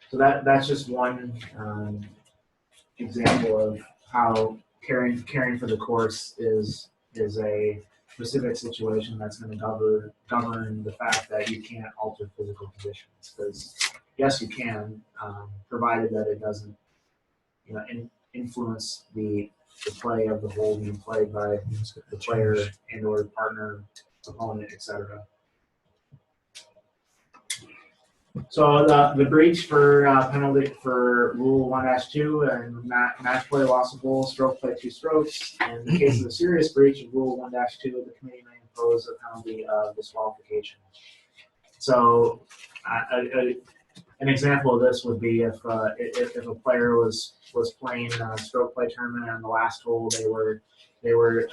[SPEAKER 1] So that's just one example of how caring for the course is a specific situation that's going to govern the fact that you can't alter physical conditions. Because yes, you can, provided that it doesn't, influence the play of the hole being played by the player and or partner, opponent, etc. So the breach for penalty for Rule 1-2 and match play, loss of hole, stroke play 2 strokes. In the case of a serious breach of Rule 1-2, the committee may impose a penalty of disqualification. So an example of this would be if a player was playing a stroke play tournament and on the last hole they were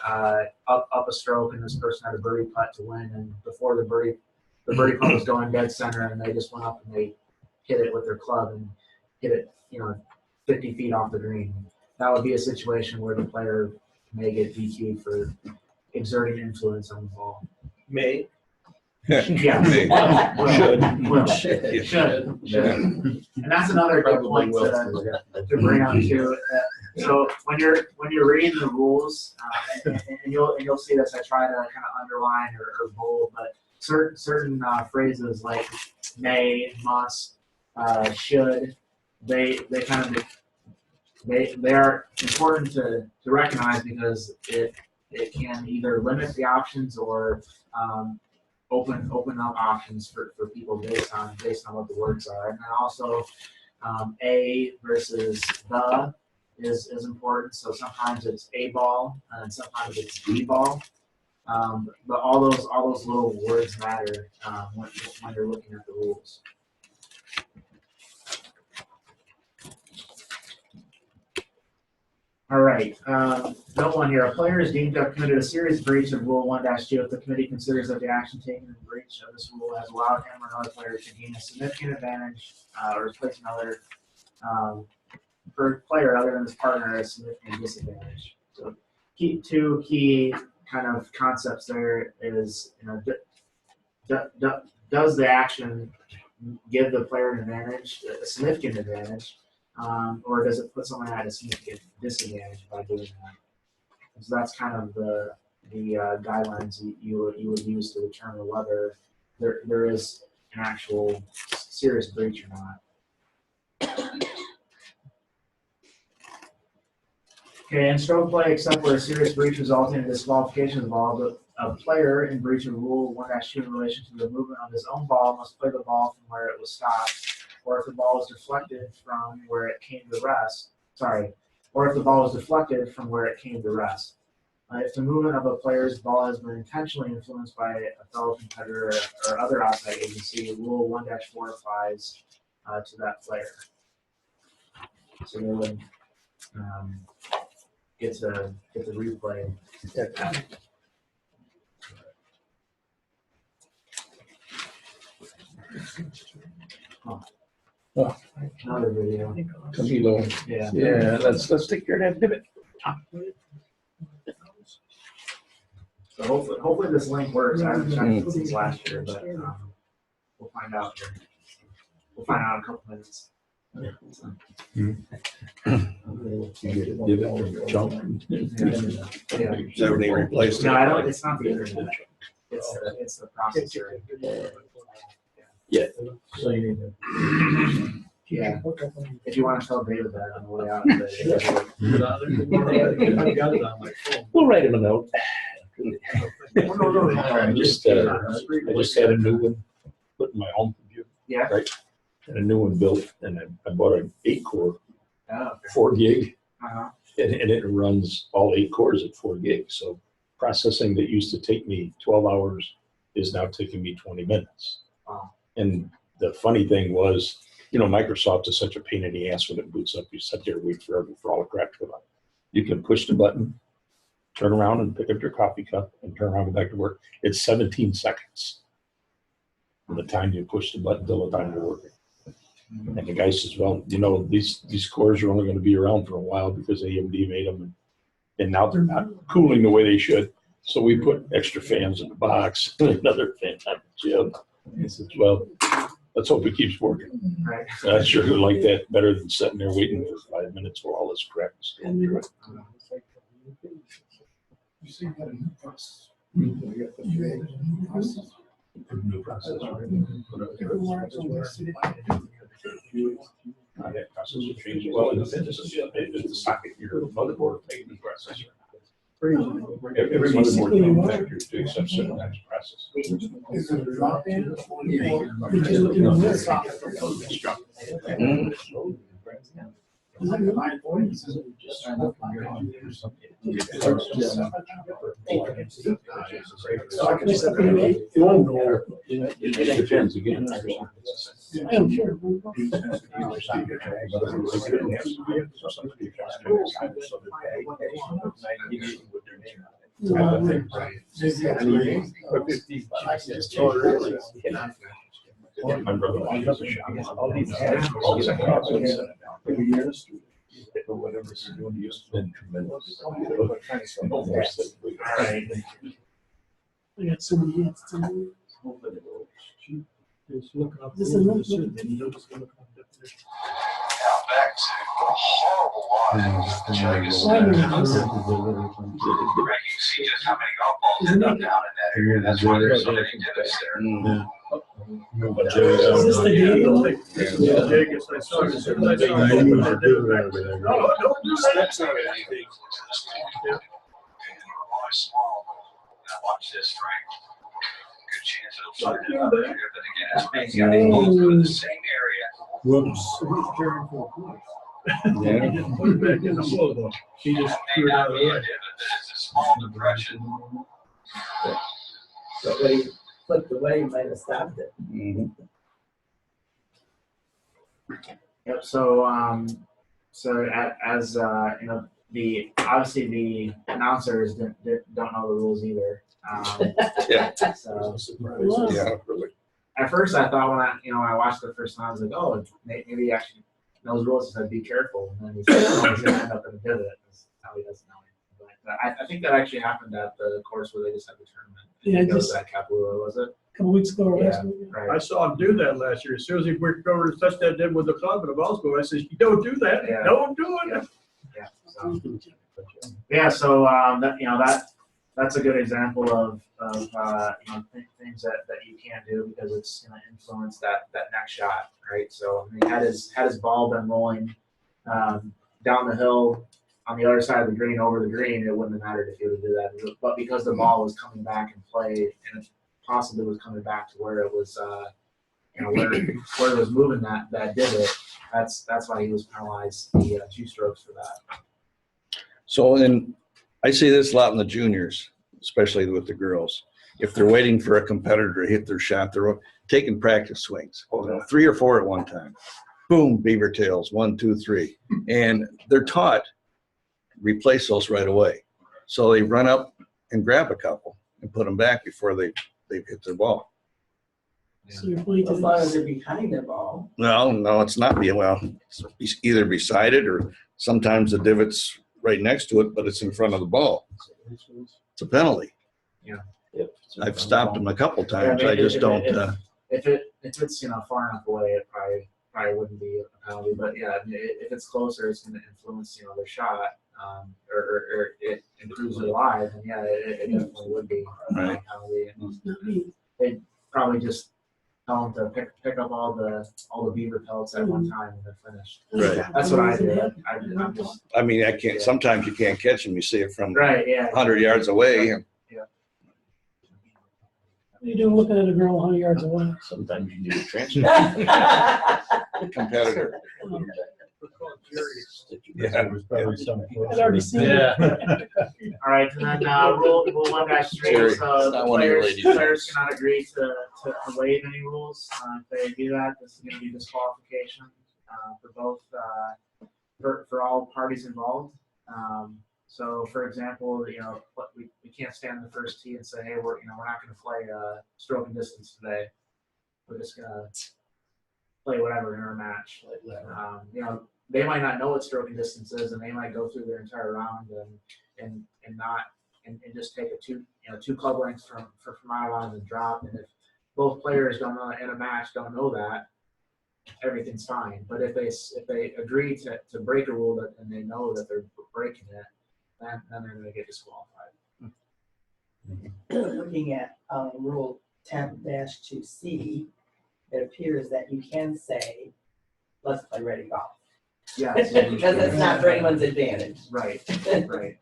[SPEAKER 1] up a stroke and this person had a birdie putt to win, and before the birdie putt was going dead center and they just went up and they hit it with their club and hit it 50 feet off the green. That would be a situation where the player may get DQ'd for exerting influence on the ball.
[SPEAKER 17] May.
[SPEAKER 1] Yeah. Should. And that's another good point to bring up too. So when you're reading the rules, and you'll see this, I try to kind of underline or bold, but certain phrases like may, must, should, they are important to recognize because it can either limit the options or open up options for people based on what the words are. And then also a versus the is important. So sometimes it's a ball and sometimes it's the ball. But all those little words matter when you're looking at the rules. All right. Note one here. A player is deemed to have committed a serious breach of Rule 1-2 if the committee considers that the action taken in breach of this rule has allowed him or another player to gain a significant advantage or replace another player other than his partner at a significant disadvantage. So two key kind of concepts there is, does the action give the player an advantage, a significant advantage, or does it put someone at a significant disadvantage by doing that? So that's kind of the guidelines you would use to determine whether there is an actual serious breach or not. Okay, in stroke play, except where a serious breach resulting in disqualification involved, a player in breach of Rule 1-2 in relation to the movement of his own ball must play the ball from where it was stopped, or if the ball is deflected from where it came to rest. Or if the ball is deflected from where it came to rest. If the movement of a player's ball has been intentionally influenced by a fellow competitor or other outside agency, Rule 1-4 applies to that player. So they would get to replay.
[SPEAKER 2] Oh.
[SPEAKER 1] Another video.
[SPEAKER 2] Yeah. Let's take care of that divot.
[SPEAKER 1] So hopefully this link works. I haven't checked it since last year, but we'll find out here. We'll find out in a couple minutes.
[SPEAKER 18] You get a divot from your chunk.
[SPEAKER 5] Never need replaced.
[SPEAKER 1] No, I don't, it's not the internet. It's the processor.
[SPEAKER 18] Yeah.
[SPEAKER 1] So you need to. Yeah. If you want to tell David that on the way out.
[SPEAKER 18] We'll write him a note. I just had a new one put in my home computer.
[SPEAKER 1] Yeah.
[SPEAKER 18] Right. And a new one built, and I bought an 8-core,
[SPEAKER 1] Oh, okay.
[SPEAKER 18] 4 gig,
[SPEAKER 1] Uh-huh.
[SPEAKER 18] and it runs all 8 cores at 4 gigs. So processing that used to take me 12 hours is now taking me 20 minutes.
[SPEAKER 1] Wow.
[SPEAKER 18] And the funny thing was, Microsoft is such a pain in the ass when it boots up. You sit there and wait forever for all the crap to come out. You can push the button, turn around and pick up your coffee cup, and turn around and go back to work. It's 17 seconds from the time you push the button till the time you're working. And the guy says, well, these cores are only going to be around for a while because AMD made them, and now they're not cooling the way they should. So we put extra fans in the box, another fan on the chip. He says, well, let's hope it keeps working.
[SPEAKER 1] Right.
[SPEAKER 18] I sure like that better than sitting there waiting for 5 minutes for all this crap to go through it.
[SPEAKER 16] You see that a new process.
[SPEAKER 18] New processor. That processor changed well. It's the socket, your motherboard making the processor. Every motherboard manufacturer to accept certain types of processors.
[SPEAKER 16] Is it a drop in?
[SPEAKER 18] It depends again. My brother has a shop. All these for whatever you're doing, you've been tremendous.
[SPEAKER 16] We got so many hits. This is
[SPEAKER 19] Now back to a horrible lot of Vegas. You see just how many golf balls end up down in that area. That's why there's so many divots there.
[SPEAKER 16] Is this the game?
[SPEAKER 19] Watch this, Frank. Good chance it'll find another area, but again, it's making these balls go in the same area.
[SPEAKER 16] Whoops.
[SPEAKER 17] Yeah. He just put it back in the flow though. He just threw it out of the way.
[SPEAKER 19] But it's a small depression.
[SPEAKER 10] But when he flipped away, he might have stopped it.
[SPEAKER 1] Yep. So, as obviously the announcers don't know the rules either.
[SPEAKER 5] Yeah.
[SPEAKER 1] So,
[SPEAKER 5] Yeah, really.
[SPEAKER 1] at first I thought when I watched it the first time, I was like, oh, maybe he actually knows rules. He said, be careful. And then he said, oh, he's going to end up in a divot. That's how he doesn't know anything. But I think that actually happened at the course where they just had the tournament.
[SPEAKER 16] Yeah,
[SPEAKER 1] it was at Kapalua, was it?
[SPEAKER 16] A couple weeks ago.
[SPEAKER 1] Yeah, right.
[SPEAKER 17] I saw him do that last year. As soon as he worked over to touch that did with the club and the ball score, I said, you don't do that.
[SPEAKER 1] Yeah.
[SPEAKER 17] Don't do it.
[SPEAKER 1] So that's a good example of things that you can't do because it's going to influence that next shot, right? So I mean, had his ball been rolling down the hill on the other side of the green over the green, it wouldn't have mattered if he would do that. But because the ball was coming back in play and it possibly was coming back to where it was, where it was moving that divot, that's why he was penalized the 2 strokes for that.
[SPEAKER 5] So I see this a lot in the juniors, especially with the girls. If they're waiting for a competitor to hit their shot, they're taking practice swings, 3 or 4 at one time. Boom, beaver tails, 1, 2, 3. And they're taught replace those right away. So they run up and grab a couple and put them back before they've hit their ball.
[SPEAKER 10] So as long as they're behind the ball.
[SPEAKER 5] No, it's not. It's either beside it or sometimes the divot's right next to it, but it's in front of the ball. It's a penalty.
[SPEAKER 1] Yeah.
[SPEAKER 5] I've stopped them a couple times. I just don't.
[SPEAKER 1] If it's far enough away, it probably probably wouldn't be a penalty. But yeah, I mean, if it's closer, it's going to influence their shot, or it improves their lives. And yeah, it definitely would be a penalty. And they'd probably just tell them to pick up all the beaver pelts at one time and they're finished.
[SPEAKER 5] Right.
[SPEAKER 1] That's what I do. I'm just,
[SPEAKER 5] I mean, I can't. Sometimes you can't catch them. You see it from
[SPEAKER 1] right. Yeah.
[SPEAKER 5] 100 yards away.
[SPEAKER 1] Yeah.
[SPEAKER 8] What are you doing looking at a girl 100 yards away?
[SPEAKER 4] Sometimes you need a transfer.
[SPEAKER 5] Competitor. Yeah.
[SPEAKER 8] I'd already seen it.
[SPEAKER 1] All right, and then rule 1-3.
[SPEAKER 5] Jerry,
[SPEAKER 1] So
[SPEAKER 5] not one of your
[SPEAKER 1] players,
[SPEAKER 5] ladies.
[SPEAKER 1] players cannot agree to waive any rules. If they do that, this is going to be disqualification for both for all parties involved. So, for example, we can't stand the first tee and say, hey, we're not going to play stroke and distance today. We're just going to play whatever in our match. They might not know what stroke and distance is, and they might go through their entire round and just take two club lengths from out on and drop. And if both players in a match don't know that, everything's fine. But if they agree to break a rule and they know that they're breaking it, then they're going to get disqualified.
[SPEAKER 10] Looking at Rule 10-2C, it appears that you can say, let's play ready golf.
[SPEAKER 1] Yes.
[SPEAKER 10] Because it's not for anyone's advantage.
[SPEAKER 1] Right, right.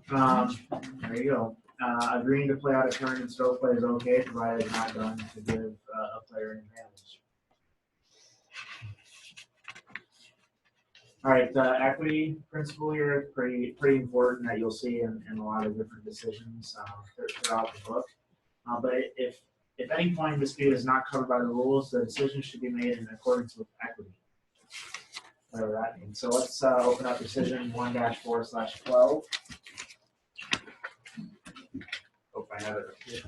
[SPEAKER 1] There you go. Agreeing to play out a turn in stroke play is okay, provided it's not done to give a player an advantage. All right, the equity principle here is pretty important that you'll see in a lot of different decisions throughout the book. But if any point in dispute is not covered by the rules, the decision should be made in accordance with equity. Whatever that means. So let's open up decision 1-4/12. Hope I have it up here.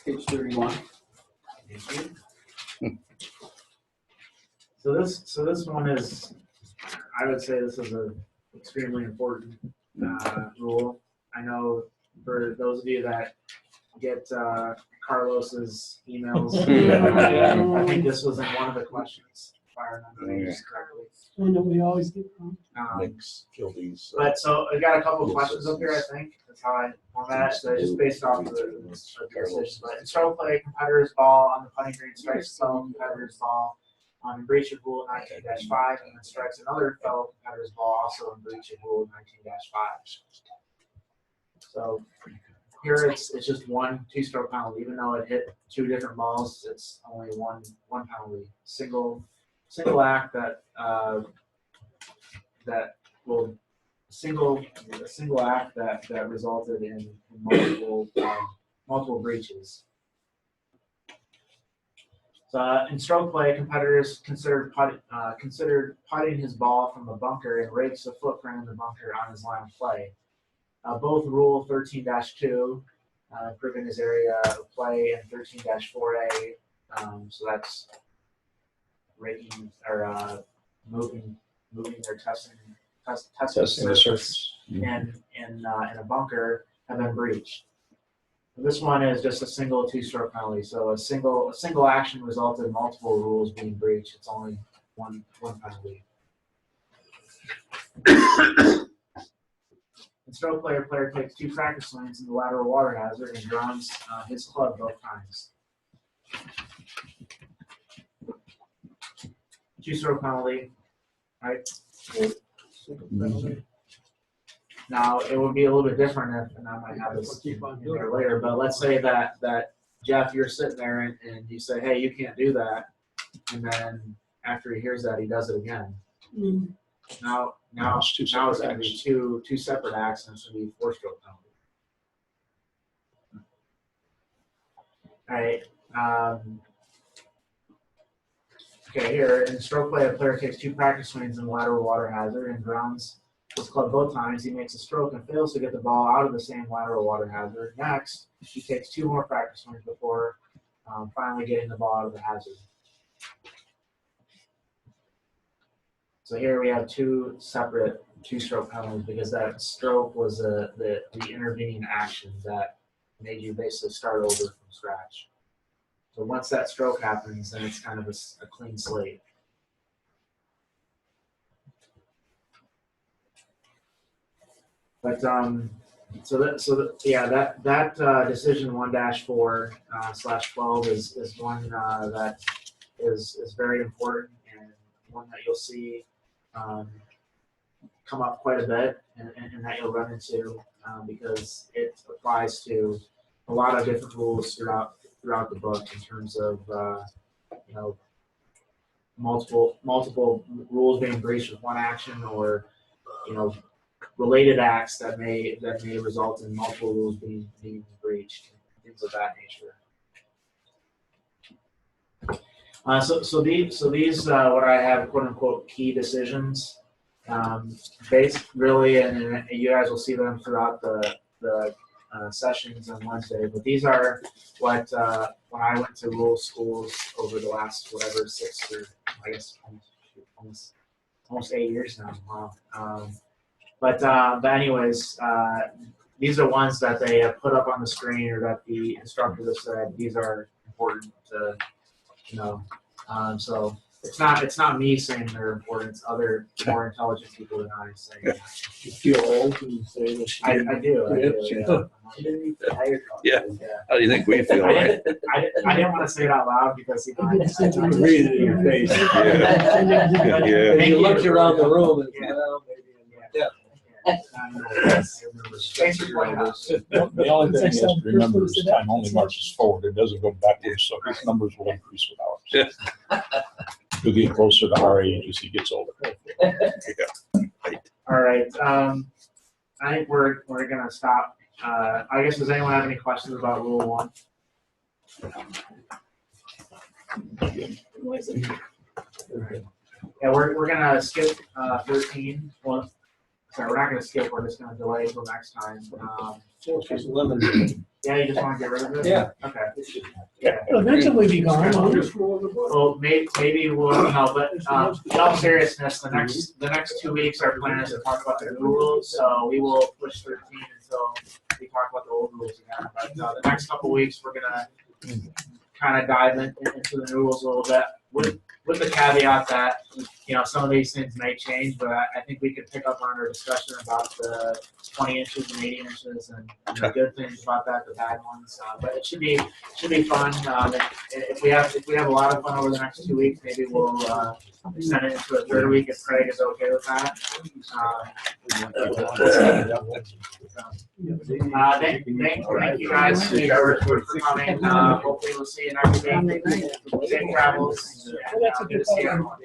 [SPEAKER 11] Page 31.
[SPEAKER 1] So this one is, I would say this is a extremely important rule. I know for those of you that get Carlos's emails, I think this was in one of the questions, if I remember this correctly.
[SPEAKER 8] One that we always get wrong.
[SPEAKER 5] Kill these.
[SPEAKER 1] But so I got a couple of questions up here, I think. That's how I format it. So just based off of the decision. But in stroke play, competitor's ball on the putting green strikes fellow competitor's ball on breach of rule 19-5, and then strikes another fellow competitor's ball also in breach of rule 19-5. So here it's just one two-stroke penalty, even though it hit two different balls. It's only one penalty. Single act that will a single act that resulted in multiple breaches. So in stroke play, competitors considered putting his ball from the bunker and rakes the footprint in the bunker on his line of play. Both Rule 13-2, improving his area of play, and 13-4A, so that's raking or moving their testing the surface and in a bunker have been breached. This one is just a single two-stroke penalty. So a single action resulted in multiple rules being breached. It's only one penalty. In stroke play, a player takes two practice swings in the lateral water hazard and grounds his club both times. Two-stroke penalty, right? Now, it would be a little bit different if, and I might have this in there later, but let's say that Jeff, you're sitting there and you say, hey, you can't do that. And then after he hears that, he does it again. Now it's going to be two separate acts, and it's going to be four-stroke penalty. All right. Okay, here in stroke play, a player takes two practice swings in the lateral water hazard and grounds his club both times. He makes a stroke and fails to get the ball out of the same lateral water hazard. Next, he takes two more practice swings before finally getting the ball out of the hazard. So here we have two separate two-stroke penalties because that stroke was the intervening action that made you basically start over from scratch. So once that stroke happens, then it's kind of a clean slate. But that decision 1-4/12 is one that is very important and one that you'll see come up quite a bit and that you'll run into because it applies to a lot of different rules throughout the book in terms of multiple rules being breached with one action, or related acts that may result in multiple rules being breached, things of that nature. So these what I have quote unquote key decisions, based really, and you guys will see them throughout the sessions on Wednesday. But these are what when I went to rules schools over the last 6 or I guess almost 8 years now. Wow. But anyways, these are ones that they have put up on the screen, or that the instructor has said these are important to know. So it's not me saying they're important. It's other more intelligent people than I saying.
[SPEAKER 7] You feel old when you say this?
[SPEAKER 1] I do.
[SPEAKER 5] Yeah. How do you think we feel, right?
[SPEAKER 1] I didn't want to say it out loud because
[SPEAKER 7] I read it in your face.
[SPEAKER 5] Yeah.
[SPEAKER 7] And you looked around the room and
[SPEAKER 1] Thanks for pointing out.
[SPEAKER 18] The only thing you have to remember is time only marches forward. It doesn't go backwards, so these numbers will increase with ours. You'll get closer to our age as he gets older.
[SPEAKER 1] All right. I think we're gonna stop. I guess, does anyone have any questions about Rule 1? Yeah, we're gonna skip 13. Well, sorry, we're not gonna skip. We're just gonna delay until next time. Yeah, you just want to get rid of it?
[SPEAKER 7] Yeah.
[SPEAKER 1] Okay.
[SPEAKER 9] It'll eventually be gone.
[SPEAKER 1] Well, maybe we'll no, but in all seriousness, the next 2 weeks our plan is to talk about the new rules. So we will push 13 until we talk about the old rules again. But the next couple weeks we're gonna kind of dive into the new rules a little bit, with the caveat that some of these things may change, but I think we could pick up on our discussion about the 20 inches and 80 inches and the good things about that, the bad ones. But it should be fun. If we have a lot of fun over the next 2 weeks, maybe we'll extend it into a third week if Craig is okay with that. Thank you guys for coming. Hopefully we'll see you next week. Safe travels. Good to see everyone.